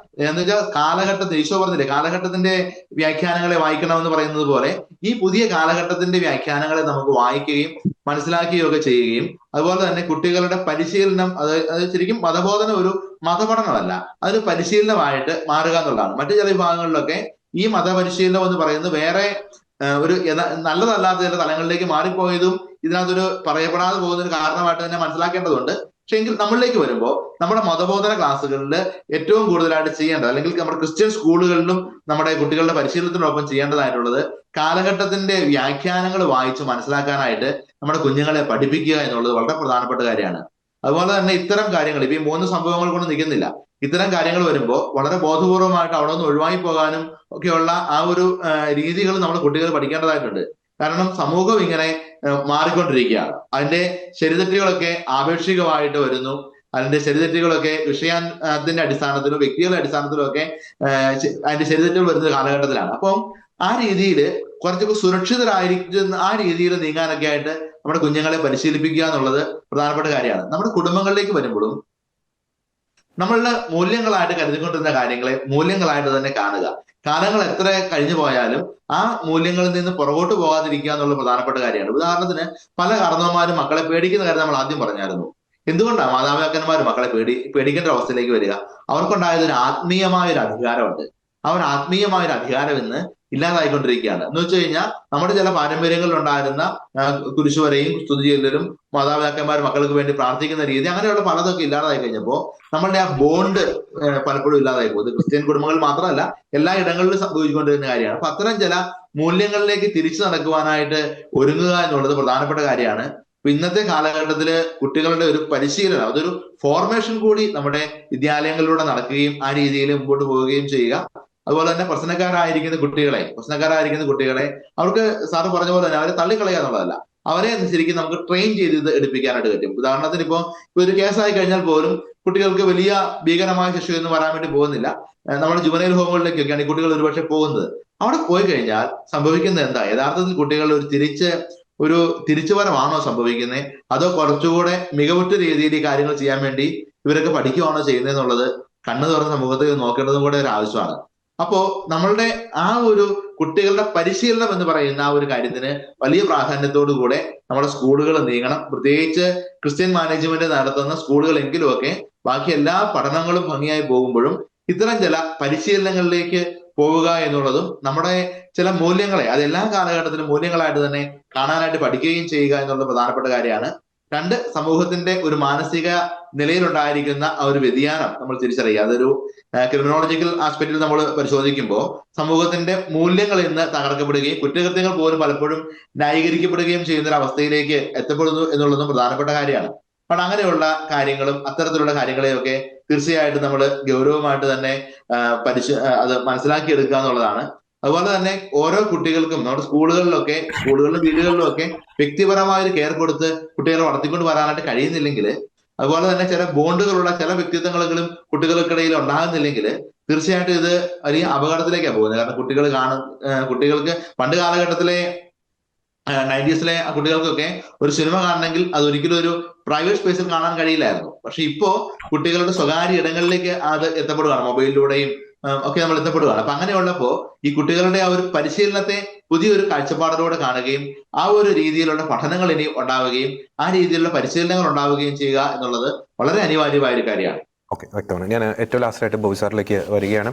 Speaker 2: എന്ന് വെച്ചാൽ കാലഘട്ടത്തിൽ ഈശോ പറഞ്ഞില്ലേ, കാലഘട്ടത്തിന്റെ വ്യാഖ്യാനങ്ങളെ വായിക്കണമെന്ന് പറയുന്നത് പോലെ ഈ പുതിയ കാലഘട്ടത്തിന്റെ വ്യാഖ്യാനങ്ങളെ നമുക്ക് വായിക്കുകയും മനസ്സിലാക്കുകയും ഒക്കെ ചെയ്യുകയും അതുപോലെ തന്നെ കുട്ടികളുടെ പരിശീലനം, അത് ശരിക്കും മതബോധനം ഒരു മതപഠനമല്ല, അതൊരു പരിശീലനമായിട്ട് മാറുക എന്നുള്ളതാണ്. മറ്റു ചില വിഭാഗങ്ങളിലൊക്കെ ഈ മതപരിശീലനം എന്ന് പറയുന്നത് വേറെ ഒരു നല്ലതല്ലാത്ത ചില തലങ്ങളിലേക്ക് മാറിപ്പോയതും ഇതിനകത്തൊരു പറയപ്പെടാതെ പോകുന്ന ഒരു കാരണമായിട്ട് തന്നെ മനസ്സിലാക്കേണ്ടതുണ്ട്. പക്ഷെ എങ്കിൽ നമ്മളിലേക്ക് വരുമ്പോൾ നമ്മുടെ മതബോധന ക്ലാസ്സുകളിൽ ഏറ്റവും കൂടുതലായിട്ട് ചെയ്യേണ്ടത്, അല്ലെങ്കിൽ നമ്മുടെ ക്രിസ്ത്യൻ സ്കൂളുകളിലും നമ്മുടെ കുട്ടികളുടെ പരിശീലനത്തിനൊപ്പം ചെയ്യേണ്ടതായിട്ടുള്ളത് കാലഘട്ടത്തിന്റെ വ്യാഖ്യാനങ്ങൾ വായിച്ച് മനസ്സിലാക്കാനായിട്ട് നമ്മുടെ കുഞ്ഞുങ്ങളെ പഠിപ്പിക്കുക എന്നുള്ളത് വളരെ പ്രധാനപ്പെട്ട കാര്യമാണ്. അതുപോലെ തന്നെ ഇത്തരം കാര്യങ്ങൾ ഇപ്പൊ ഈ 3 സംഭവങ്ങൾ കൊണ്ട് നിൽക്കുന്നില്ല. ഇത്തരം കാര്യങ്ങൾ വരുമ്പോൾ വളരെ ബോധപൂർവമായിട്ട് അവിടെ നിന്ന് ഒഴിവായി പോകാനും ഒക്കെയുള്ള ആ ഒരു രീതികൾ നമ്മൾ കുട്ടികൾ പഠിക്കേണ്ടതായിട്ടുണ്ട്. കാരണം സമൂഹം ഇങ്ങനെ മാറിക്കൊണ്ടിരിക്കുകയാണ്. അതിന്റെ ശരിതെറ്റുകളൊക്കെ ആപേക്ഷികമായിട്ട് വരുന്നു. അതിന്റെ ശരിതെറ്റുകളൊക്കെ വിഷയത്തിന്റെ അടിസ്ഥാനത്തിലോ വ്യക്തികളുടെ അടിസ്ഥാനത്തിലോ ഒക്കെ അതിന്റെ ശരിതെറ്റുകൾ വരുന്ന കാലഘട്ടത്തിലാണ്. അപ്പം ആ രീതിയിൽ കുറച്ചൊക്കെ സുരക്ഷിതരായിരിക്കുന്ന ആ രീതിയിൽ നീങ്ങാനൊക്കെ ആയിട്ട് നമ്മുടെ കുഞ്ഞുങ്ങളെ പരിശീലിപ്പിക്കുക എന്നുള്ളത് പ്രധാനപ്പെട്ട കാര്യമാണ്. നമ്മുടെ കുടുംബങ്ങളിലേക്ക് വരുമ്പോഴും നമ്മളുടെ മൂല്യങ്ങളായിട്ട് കരുതിക്കൊണ്ടിരുന്ന കാര്യങ്ങളെ മൂല്യങ്ങളായിട്ട് തന്നെ കാണുക. കാലങ്ങൾ എത്ര കഴിഞ്ഞു പോയാലും ആ മൂല്യങ്ങളിൽ നിന്ന് പുറകോട്ട് പോകാതിരിക്കുക എന്നുള്ള പ്രധാനപ്പെട്ട കാര്യമാണ്. ഉദാഹരണത്തിന് പല കാരണവന്മാരും മക്കളെ പേടിക്കുന്ന കാര്യം നമ്മൾ ആദ്യം പറഞ്ഞായിരുന്നു. എന്തുകൊണ്ടാണ് മാതാപിതാക്കന്മാർ മക്കളെ പേടിക്കേണ്ട അവസ്ഥയിലേക്ക് വരിക? അവർക്കുണ്ടായത് ഒരു ആത്മീയമായ ഒരു അധികാരമുണ്ട്. ആ ഒരു ആത്മീയമായ ഒരു അധികാരം ഇന്ന് ഇല്ലാതായിക്കൊണ്ടിരിക്കുകയാണ്. എന്ന് വെച്ച് കഴിഞ്ഞാൽ നമ്മുടെ ചില പാരമ്പര്യങ്ങളിൽ ഉണ്ടായിരുന്ന കുരിശുവരെയും സ്തുതിചൊല്ലലും മാതാപിതാക്കന്മാർ മക്കൾക്ക് വേണ്ടി പ്രാർത്ഥിക്കുന്ന രീതി, അങ്ങനെയുള്ള പലതൊക്കെ ഇല്ലാതായി കഴിഞ്ഞപ്പോൾ നമ്മളുടെ ആ ബോണ്ട് പലപ്പോഴും ഇല്ലാതായി പോകും. ഇത് ക്രിസ്ത്യൻ കുടുംബങ്ങളിൽ മാത്രമല്ല, എല്ലാ ഇടങ്ങളിലും സംഭവിച്ചുകൊണ്ടിരുന്ന കാര്യമാണ്. അപ്പൊ അത്തരം ചില മൂല്യങ്ങളിലേക്ക് തിരിച്ചു നടക്കുവാനായിട്ട് ഒരുങ്ങുക എന്നുള്ളത് പ്രധാനപ്പെട്ട കാര്യമാണ്. ഇന്നത്തെ കാലഘട്ടത്തില് കുട്ടികളുടെ ഒരു പരിശീലനം, അതൊരു ഫോർമേഷൻ കൂടി നമ്മുടെ വിദ്യാലയങ്ങളിലൂടെ നടക്കുകയും ആ രീതിയിൽ മുമ്പോട്ട് പോവുകയും ചെയ്യുക. അതുപോലെ തന്നെ പ്രശ്നക്കാരായിരിക്കുന്ന കുട്ടികളെ അവർക്ക് സാറ് പറഞ്ഞ പോലെ തന്നെ അവരെ തള്ളിക്കളയുക എന്നുള്ളതല്ല, അവരെ ശരിക്കും നമുക്ക് ട്രെയിൻ ചെയ്ത് എടുപ്പിക്കാനായിട്ട് പറ്റും. ഉദാഹരണത്തിന് ഇപ്പൊ ഒരു കേസായി കഴിഞ്ഞാൽ പോലും കുട്ടികൾക്ക് വലിയ ഭീകരമായ ശിക്ഷയൊന്നും വരാൻ വേണ്ടി പോകുന്നില്ല. നമ്മുടെ ജുവനൈൽ ഹോമുകളിലേക്കൊക്കെയാണ് ഈ കുട്ടികൾ ഒരുപക്ഷെ പോകുന്നത്. അവിടെ പോയി കഴിഞ്ഞാൽ സംഭവിക്കുന്നത് എന്താ? യഥാർത്ഥത്തിൽ കുട്ടികളുടെ ഒരു തിരിച്ചുവരവാണോ സംഭവിക്കുന്നത്, അതോ കുറച്ചുകൂടെ മികവുറ്റ രീതിയിൽ ഈ കാര്യങ്ങൾ ചെയ്യാൻ വേണ്ടി ഇവരൊക്കെ പഠിക്കുകയാണോ ചെയ്യുന്നത് എന്നുള്ളത് കണ്ണു തുറന്ന സമൂഹത്തിൽ നോക്കേണ്ടതും കൂടെ ഒരു ആവശ്യമാണ്. അപ്പോ നമ്മളുടെ ആ ഒരു കുട്ടികളുടെ പരിശീലനം എന്ന് പറയുന്ന ആ ഒരു കാര്യത്തിന് വലിയ പ്രാധാന്യത്തോടു കൂടെ നമ്മുടെ സ്കൂളുകൾ നീങ്ങണം. പ്രത്യേകിച്ച് ക്രിസ്ത്യൻ മാനേജ്മെന്റ് നടത്തുന്ന സ്കൂളുകളെങ്കിലും ഒക്കെ ബാക്കി എല്ലാ പഠനങ്ങളും ഭംഗിയായി പോകുമ്പോഴും ഇത്തരം ചില പരിശീലനങ്ങളിലേക്ക് പോവുക എന്നുള്ളതും നമ്മുടെ ചില മൂല്യങ്ങളെ അത് എല്ലാ കാലഘട്ടത്തിലും മൂല്യങ്ങളായിട്ട് തന്നെ കാണാനായിട്ട് പഠിക്കുകയും ചെയ്യുക എന്നുള്ളത് പ്രധാനപ്പെട്ട കാര്യമാണ്. 2, സമൂഹത്തിന്റെ ഒരു മാനസിക നിലയിലുണ്ടായിരിക്കുന്ന ആ ഒരു വ്യതിയാനം നമ്മൾ തിരിച്ചറിയുക. അതൊരു ക്രിമിനോളജിക്കൽ ആസ്പെക്റ്റിൽ നമ്മൾ പരിശോധിക്കുമ്പോൾ സമൂഹത്തിന്റെ മൂല്യങ്ങൾ ഇന്ന് തകർക്കപ്പെടുകയും കുറ്റകൃത്യങ്ങൾ പോലും പലപ്പോഴും ന്യായീകരിക്കപ്പെടുകയും ചെയ്യുന്ന ഒരു അവസ്ഥയിലേക്ക് എത്തപ്പെടുന്നു എന്നുള്ളതും പ്രധാനപ്പെട്ട കാര്യമാണ്. അപ്പോൾ അങ്ങനെയുള്ള കാര്യങ്ങളും അത്തരത്തിലുള്ള കാര്യങ്ങളെയൊക്കെ തീർച്ചയായിട്ടും നമ്മൾ ഗൗരവമായിട്ട് തന്നെ അത് മനസ്സിലാക്കിയെടുക്കുക എന്നുള്ളതാണ്. അതുപോലെ തന്നെ ഓരോ കുട്ടികൾക്കും നമ്മുടെ സ്കൂളിലും വീടുകളിലും ഒക്കെ വ്യക്തിപരമായ ഒരു കെയർ കൊടുത്ത് കുട്ടികളെ വളർത്തിക്കൊണ്ട് വരാനായിട്ട് കഴിയുന്നില്ലെങ്കിൽ, അതുപോലെ തന്നെ ചില ബോണ്ടുകളുള്ള ചില വ്യക്തിത്വങ്ങളും കുട്ടികൾക്കിടയിൽ ഉണ്ടാകുന്നില്ലെങ്കിൽ തീർച്ചയായിട്ടും ഇത് വലിയ അപകടത്തിലേക്കാണ് പോകുന്നത്. കാരണം കുട്ടികൾക്ക് പണ്ട് കാലഘട്ടത്തിലെ 90s കുട്ടികൾക്കൊക്കെ ഒരു സിനിമ കാണണമെങ്കിൽ അത് ഒരിക്കലും ഒരു പ്രൈവറ്റ് സ്പേസിൽ കാണാൻ കഴിയില്ലായിരുന്നു. പക്ഷെ ഇപ്പോ കുട്ടികളുടെ സ്വകാര്യ ഇടങ്ങളിലേക്ക് അത് എത്തപ്പെടുകയാണ്, മൊബൈലിലൂടെയും ഒക്കെ നമ്മൾ എത്തപ്പെടുകയാണ്. അപ്പൊ അങ്ങനെയുള്ളപ്പോ ഈ കുട്ടികളുടെ ആ ഒരു പരിശീലനത്തെ പുതിയൊരു കാഴ്ചപ്പാടിലൂടെ കാണുകയും ആ ഒരു രീതിയിലുള്ള പഠനങ്ങൾ ഇനി ഉണ്ടാവുകയും ആ രീതിയിലുള്ള പരിശീലനങ്ങൾ ഉണ്ടാവുകയും ചെയ്യുക എന്നുള്ളത് വളരെ അനിവാര്യമായ ഒരു കാര്യമാണ്.
Speaker 1: ഓക്കെ, വ്യക്തമാണ്. ഞാൻ ഏറ്റവും ലാസ്റ്റായിട്ട് ബോബി സാറിലേക്ക് വരികയാണ്.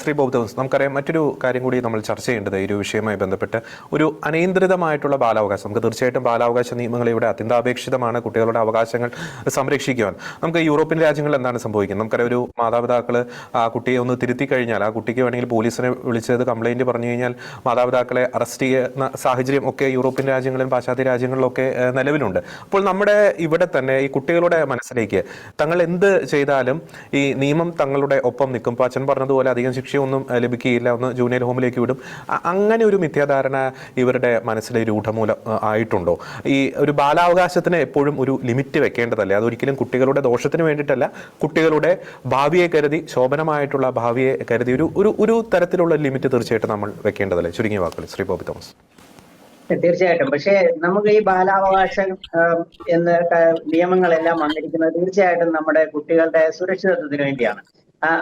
Speaker 1: ശ്രീ ബോബി തോമസ്, നമുക്കറിയാം മറ്റൊരു കാര്യം കൂടി നമ്മൾ ചർച്ച ചെയ്യേണ്ടത് ഈ ഒരു വിഷയവുമായി ബന്ധപ്പെട്ട് ഒരു അനിയന്ത്രിതമായിട്ടുള്ള ബാലാവകാശം. നമുക്ക് തീർച്ചയായിട്ടും ബാലാവകാശ നിയമങ്ങൾ ഇവിടെ അത്യന്താപേക്ഷിതമാണ് കുട്ടികളുടെ അവകാശങ്ങൾ സംരക്ഷിക്കുവാൻ. നമുക്ക് യൂറോപ്യൻ രാജ്യങ്ങളിൽ എന്താണ് സംഭവിക്കുന്നത്? നമുക്കറിയാം, ഒരു മാതാപിതാക്കൾ ആ കുട്ടിയെ ഒന്ന് തിരുത്തി കഴിഞ്ഞാൽ, ആ കുട്ടിക്ക് വേണമെങ്കിൽ പോലീസിനെ വിളിച്ചത് കംപ്ലൈൻറ്റ് പറഞ്ഞു കഴിഞ്ഞാൽ മാതാപിതാക്കളെ അറസ്റ്റ് ചെയ്യുന്ന സാഹചര്യം ഒക്കെ യൂറോപ്യൻ രാജ്യങ്ങളിലും പാശ്ചാത്യ രാജ്യങ്ങളിലൊക്കെ നിലവിലുണ്ട്. അപ്പോൾ നമ്മുടെ ഇവിടെ തന്നെ ഈ കുട്ടികളുടെ മനസ്സിലേക്ക് തങ്ങൾ എന്ത് ചെയ്താലും ഈ നിയമം തങ്ങളുടെ ഒപ്പം നിൽക്കും. ഇപ്പോൾ അച്ഛൻ പറഞ്ഞതുപോലെ അധികം ശിക്ഷയൊന്നും ലഭിക്കുകയില്ല, ഒന്ന് ജൂനിയർ ഹോമിലേക്ക് വിടും. അങ്ങനെ ഒരു മിഥ്യാധാരണ ഇവരുടെ മനസ്സിലെ രൂഢമൂലം ആയിട്ടുണ്ടോ? ഈ ഒരു ബാലാവകാശത്തിന് എപ്പോഴും ഒരു ലിമിറ്റ് വെക്കേണ്ടതല്ലേ? അതൊരിക്കലും കുട്ടികളുടെ ദോഷത്തിന് വേണ്ടിയിട്ടല്ല, കുട്ടികളുടെ ഭാവിയെ കരുതി, ശോഭനമായിട്ടുള്ള ഭാവിയെ കരുതി ഒരു തരത്തിലുള്ള ലിമിറ്റ് തീർച്ചയായിട്ടും നമ്മൾ വെക്കേണ്ടതല്ലേ? ചുരുങ്ങിയ വാക്കുകൾ ശ്രീ ബോബി തോമസ്.
Speaker 3: തീർച്ചയായിട്ടും. പക്ഷേ നമുക്ക് ഈ ബാലാവകാശം എന്ന നിയമങ്ങളെല്ലാം വന്നിരിക്കുന്നത് തീർച്ചയായിട്ടും നമ്മുടെ കുട്ടികളുടെ സുരക്ഷിതത്വത്തിന് വേണ്ടിയാണ്.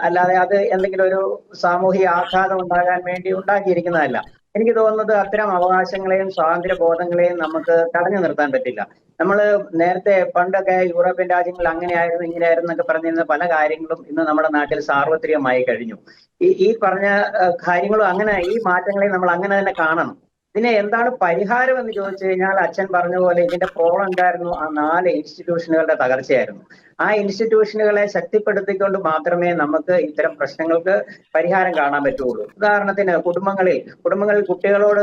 Speaker 3: അല്ലാതെ അത് എന്തെങ്കിലും ഒരു സാമൂഹിക ആഘാതം ഉണ്ടാകാൻ വേണ്ടി ഉണ്ടാക്കിയിരിക്കുന്നതല്ല. എനിക്ക് തോന്നുന്നത് അത്തരം അവകാശങ്ങളെയും സ്വാതന്ത്ര്യ ബോധങ്ങളെയും നമുക്ക് തടഞ്ഞു നിർത്താൻ പറ്റില്ല. നമ്മൾ നേരത്തെ പണ്ടൊക്കെ യൂറോപ്യൻ രാജ്യങ്ങളിൽ അങ്ങനെയായിരുന്നു ഇങ്ങനെയായിരുന്നു എന്നൊക്കെ പറഞ്ഞിരുന്ന പല കാര്യങ്ങളും ഇന്ന് നമ്മുടെ നാട്ടിൽ സാർവത്രികമായി കഴിഞ്ഞു. ഈ പറഞ്ഞ കാര്യങ്ങളും അങ്ങനെ, ഈ മാറ്റങ്ങളെ നമ്മൾ അങ്ങനെ തന്നെ കാണണം. ഇതിനെ എന്താണ് പരിഹാരം എന്ന് ചോദിച്ചു കഴിഞ്ഞാൽ അച്ഛൻ പറഞ്ഞ പോലെ ഇതിന്റെ പ്രോബ്ലം എന്തായിരുന്നു? ആ 4 ഇൻസ്റ്റിറ്റ്യൂഷനുകളുടെ തകർച്ചയായിരുന്നു. ആ ഇൻസ്റ്റിറ്റ്യൂഷനുകളെ ശക്തിപ്പെടുത്തിക്കൊണ്ട് മാത്രമേ നമുക്ക് ഇത്തരം പ്രശ്നങ്ങൾക്ക് പരിഹാരം കാണാൻ പറ്റുള്ളൂ. ഉദാഹരണത്തിന് കുടുംബങ്ങളിൽ കുട്ടികളോട്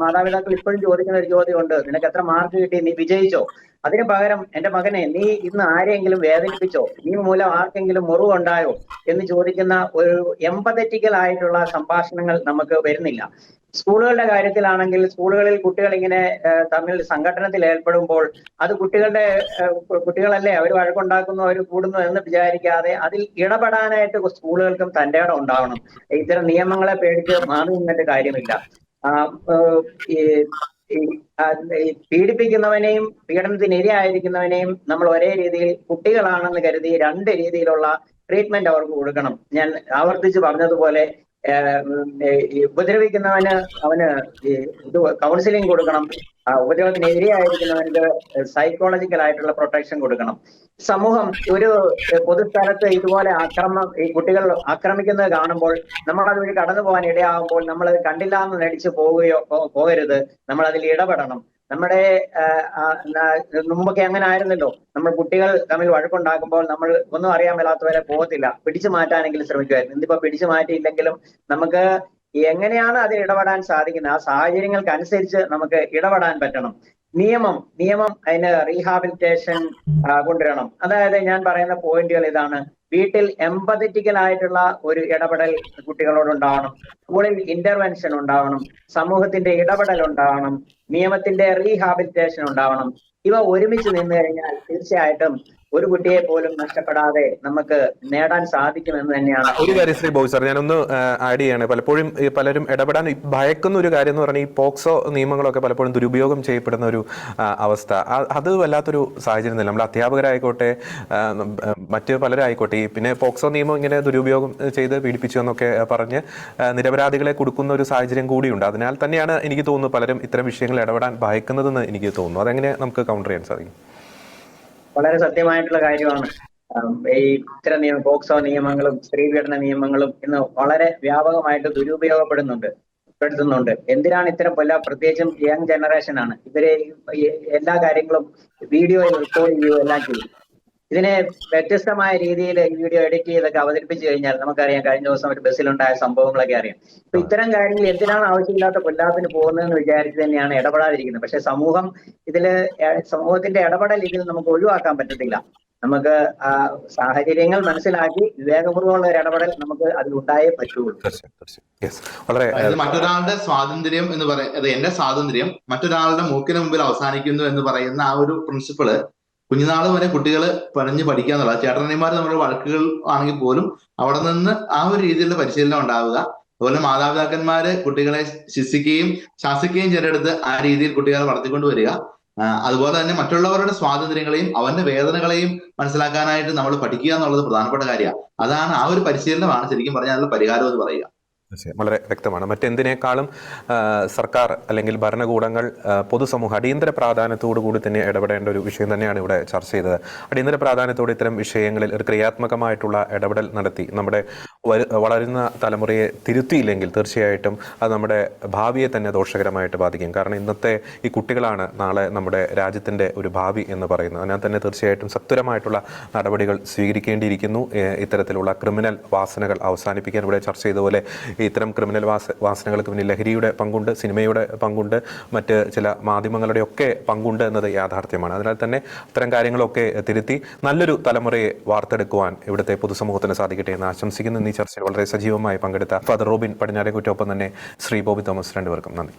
Speaker 3: മാതാപിതാക്കൾ ഇപ്പോഴും ചോദിക്കുന്ന ഒരു ചോദ്യമുണ്ട്, നിനക്ക് എത്ര മാർക്ക് കിട്ടി, നീ വിജയിച്ചോ? അതിന് പകരം എന്റെ മകനെ, നീ ഇന്ന് ആരെങ്കിലും വേദനിപ്പിച്ചോ, നീ മൂലം ആർക്കെങ്കിലും മുറിവുണ്ടായോ എന്ന് ചോദിക്കുന്ന ഒരു എംപതറ്റിക്കൽ ആയിട്ടുള്ള സംഭാഷണങ്ങൾ നമുക്ക് വരുന്നില്ല. സ്കൂളുകളുടെ കാര്യത്തിലാണെങ്കിൽ സ്കൂളുകളിൽ കുട്ടികൾ ഇങ്ങനെ തമ്മിൽ സംഘടനത്തിൽ ഏർപ്പെടുമ്പോൾ അത് കുട്ടികളല്ലേ, അവർ വഴക്കുണ്ടാക്കുന്നു, അവർ കൂടുന്നു എന്ന് വിചാരിക്കാതെ അതിൽ ഇടപെടാനായിട്ട് സ്കൂളുകൾക്കും തന്റെ ഇടം ഉണ്ടാവണം. ഇത്തരം നിയമങ്ങളെ പേടിച്ച് മാറി നിന്നിട്ട് കാര്യമില്ല. പീഡിപ്പിക്കുന്നവനെയും പീഡനത്തിനിരയായിരിക്കുന്നവനെയും നമ്മൾ ഒരേ രീതിയിൽ കുട്ടികളാണെന്ന് കരുതി 2 രീതിയിലുള്ള ട്രീറ്റ്മെന്റ് അവർക്ക് കൊടുക്കണം. ഞാൻ ആവർത്തിച്ച് പറഞ്ഞതുപോലെ ഉപദ്രവിക്കുന്നവന് കൗൺസിലിംഗ് കൊടുക്കണം, ഉപദ്രവത്തിനെതിരെയായിരിക്കുന്നവർക്ക് സൈക്കോളജിക്കൽ ആയിട്ടുള്ള പ്രൊട്ടക്ഷൻ കൊടുക്കണം. സമൂഹം ഒരു പൊതുസ്ഥലത്ത് ഇതുപോലെ ഈ കുട്ടികൾ ആക്രമിക്കുന്നത് കാണുമ്പോൾ നമ്മൾ അതുവഴി കടന്നു പോകാൻ ഇടയാകുമ്പോൾ നമ്മൾ കണ്ടില്ല എന്ന് നടിച്ചു പോകരുത്, നമ്മൾ അതിൽ ഇടപെടണം. നമ്മുടെ മുമ്പൊക്കെ അങ്ങനെ ആയിരുന്നല്ലോ, നമ്മൾ കുട്ടികൾ തമ്മിൽ വഴക്കുണ്ടാക്കുമ്പോൾ നമ്മൾ ഒന്നും അറിയാൻ മേലാത്തവരെ പോകത്തില്ല, പിടിച്ചു മാറ്റാനെങ്കിലും ശ്രമിക്കുമായിരുന്നു. ഇന്നിപ്പോ പിടിച്ചു മാറ്റിയില്ലെങ്കിലും നമുക്ക് എങ്ങനെയാണ് അതിൽ ഇടപെടാൻ സാധിക്കുന്നത്? ആ സാഹചര്യങ്ങൾക്ക് അനുസരിച്ച് നമുക്ക് ഇടപെടാൻ പറ്റണം. നിയമം അതിന് റീഹാബിലിറ്റേഷൻ കൊണ്ടുവരണം. അതായത് ഞാൻ പറയുന്ന പോയിന്റുകൾ ഇതാണ്: വീട്ടിൽ എംപതറ്റിക്കൽ ആയിട്ടുള്ള ഒരു ഇടപെടൽ കുട്ടികളോടുണ്ടാവണം, സ്കൂളിൽ ഇന്റർവെൻഷൻ ഉണ്ടാവണം, സമൂഹത്തിന്റെ ഇടപെടൽ ഉണ്ടാവണം, നിയമത്തിന്റെ റീഹാബിലിറ്റേഷൻ ഉണ്ടാവണം. ഇവ ഒരുമിച്ച് നിന്ന് കഴിഞ്ഞാൽ തീർച്ചയായിട്ടും ഒരു കുട്ടിയെ പോലും നഷ്ടപ്പെടാതെ നമുക്ക് നേടാൻ സാധിക്കുമെന്ന് തന്നെയാണ്.
Speaker 1: ഒരു കാര്യം ശ്രീ ബോബി സാർ, ഞാനൊന്ന് ആഡ് ചെയ്യാണ്. പലപ്പോഴും പലരും ഇടപെടാൻ ഭയക്കുന്ന ഒരു കാര്യം എന്ന് പറഞ്ഞാൽ ഈ പോക്സോ നിയമങ്ങളൊക്കെ പലപ്പോഴും ദുരുപയോഗം ചെയ്യപ്പെടുന്ന ഒരു അവസ്ഥ. അത് വല്ലാത്തൊരു സാഹചര്യം തന്നെ. നമ്മുടെ അധ്യാപകരായിക്കോട്ടെ മറ്റ് പലരായിക്കോട്ടെ പിന്നെ പോക്സോ നിയമം ഇങ്ങനെ ദുരുപയോഗം ചെയ്ത് പീഡിപ്പിച്ചു എന്നൊക്കെ പറഞ്ഞ് നിരപരാധികളെ കൊടുക്കുന്ന ഒരു സാഹചര്യം കൂടിയുണ്ട്. അതിനാൽ തന്നെയാണ് എനിക്ക് തോന്നുന്നു പലരും ഇത്തരം വിഷയങ്ങൾ ഇടപെടാൻ ഭയക്കുന്നതെന്ന് എനിക്ക് തോന്നുന്നു. അതെങ്ങനെ നമുക്ക് കൗണ്ടർ ചെയ്യാൻ സാധിക്കും?
Speaker 3: വളരെ സത്യമായിട്ടുള്ള കാര്യമാണ്. ഈ ഇത്തരം പോക്സോ നിയമങ്ങളും സ്ത്രീപീഡന നിയമങ്ങളും ഇന്ന് വളരെ വ്യാപകമായിട്ട് ദുരുപയോഗപ്പെടുത്തുന്നുണ്ട്. എന്തിനാണ് ഇത്തരം പ്രത്യേകിച്ചും യങ് ജനറേഷൻ ആണ് ഇവരെ എല്ലാ കാര്യങ്ങളും വീഡിയോയിൽ റെക്കോർഡ് ചെയ്യുകയോ എല്ലാം ചെയ്യും. ഇതിനെ വ്യത്യസ്തമായ രീതിയിൽ ഈ വീഡിയോ എഡിറ്റ് ചെയ്തൊക്കെ അവതരിപ്പിച്ചു കഴിഞ്ഞാൽ നമുക്കറിയാം, കഴിഞ്ഞ ദിവസം ഒരു ബസ്സിലുണ്ടായ സംഭവങ്ങളൊക്കെ അറിയാം. അപ്പൊ ഇത്തരം കാര്യങ്ങൾ എന്തിനാണ് ആവശ്യമില്ലാത്ത കൊല്ലാത്തിന് പോകുന്നതെന്ന് വിചാരിച്ച് തന്നെയാണ് ഇടപെടാതിരിക്കുന്നത്. പക്ഷെ സമൂഹത്തിന്റെ ഇടപെടൽ ഇതിൽ നമുക്ക് ഒഴിവാക്കാൻ പറ്റത്തില്ല. നമുക്ക് സാഹചര്യങ്ങൾ മനസ്സിലാക്കി വിവേകപൂർവ്വമുള്ള ഒരു ഇടപെടൽ നമുക്ക് അതിലുണ്ടായേ പറ്റുള്ളൂ.
Speaker 2: മറ്റൊരാളുടെ സ്വാതന്ത്ര്യം എന്ന് പറയുന്നത്, എന്റെ സ്വാതന്ത്ര്യം മറ്റൊരാളുടെ മൂക്കിന് മുമ്പിൽ അവസാനിക്കുന്നു എന്ന് പറയുന്ന ആ ഒരു പ്രിൻസിപ്പിള് കുഞ്ഞുനാൾ വരെ കുട്ടികൾ പഠിക്കുക എന്നുള്ളത്. ചേട്ടനന്മാർ നമ്മുടെ വഴക്കുകൾ ആണെങ്കിൽ പോലും അവിടെ നിന്ന് ആ ഒരു രീതിയിലുള്ള പരിശീലനം ഉണ്ടാവുക. അതുപോലെ മാതാപിതാക്കന്മാര് കുട്ടികളെ ശിക്ഷിക്കുകയും ശാസിക്കുകയും ചിലയിടത്ത് ആ രീതിയിൽ കുട്ടികളെ വളർത്തിക്കൊണ്ട് വരിക. അതുപോലെ തന്നെ മറ്റുള്ളവരുടെ സ്വാതന്ത്ര്യങ്ങളെയും അവന്റെ വേദനകളെയും മനസ്സിലാക്കാനായിട്ട് നമ്മൾ പഠിക്കുക എന്നുള്ളത് പ്രധാനപ്പെട്ട കാര്യമാണ്. അതാണ് ആ ഒരു പരിശീലനമാണ് ശരിക്കും പറഞ്ഞാൽ അതിനുള്ള പരിഹാരം എന്ന് പറയുക.
Speaker 1: വളരെ വ്യക്തമാണ്. മറ്റെന്തിനേക്കാളും സർക്കാർ അല്ലെങ്കിൽ ഭരണകൂടങ്ങൾ പൊതുസമൂഹം അടിയന്തര പ്രാധാന്യത്തോടു കൂടി തന്നെ ഇടപെടേണ്ട ഒരു വിഷയം തന്നെയാണ് ഇവിടെ ചർച്ച ചെയ്തത്. അടിയന്തര പ്രാധാന്യത്തോടെ ഇത്തരം വിഷയങ്ങളിൽ ഒരു ക്രിയാത്മകമായിട്ടുള്ള ഇടപെടൽ നടത്തി നമ്മുടെ വളരുന്ന തലമുറയെ തിരുത്തിയില്ലെങ്കിൽ തീർച്ചയായിട്ടും അത് നമ്മുടെ ഭാവിയെ തന്നെ ദോഷകരമായിട്ട് ബാധിക്കും. കാരണം ഇന്നത്തെ ഈ കുട്ടികളാണ് നാളെ നമ്മുടെ രാജ്യത്തിൻ്റെ ഒരു ഭാവി എന്ന് പറയുന്നത്. അതിനാൽ തന്നെ തീർച്ചയായിട്ടും സത്വരമായിട്ടുള്ള നടപടികൾ സ്വീകരിക്കേണ്ടിയിരിക്കുന്നു. ഇത്തരത്തിലുള്ള ക്രിമിനൽ വാസനകൾ അവസാനിപ്പിക്കാൻ ഇവിടെ ചർച്ച ചെയ്തതുപോലെ ഇത്തരം ക്രിമിനൽ വാസനകൾക്ക് പിന്നിൽ ലഹരിയുടെ പങ്കുണ്ട്, സിനിമയുടെ പങ്കുണ്ട്, മറ്റ് ചില മാധ്യമങ്ങളുടെ ഒക്കെ പങ്കുണ്ട് എന്നത് യാഥാർത്ഥ്യമാണ്. അതിനാൽ തന്നെ അത്തരം കാര്യങ്ങളൊക്കെ തിരുത്തി നല്ലൊരു തലമുറയെ വാർത്തെടുക്കുവാൻ ഇവിടുത്തെ പൊതുസമൂഹത്തിന് സാധിക്കട്ടെ എന്ന് ആശംസിക്കുന്നു. ഈ ചർച്ചയിൽ വളരെ സജീവമായി പങ്കെടുത്ത ഫാദർ റോബിൻ പടിഞ്ഞാറേക്കുറ്റൊപ്പം തന്നെ ശ്രീ ബോബി തോമസ്, രണ്ടുപേർക്കും നന്ദി.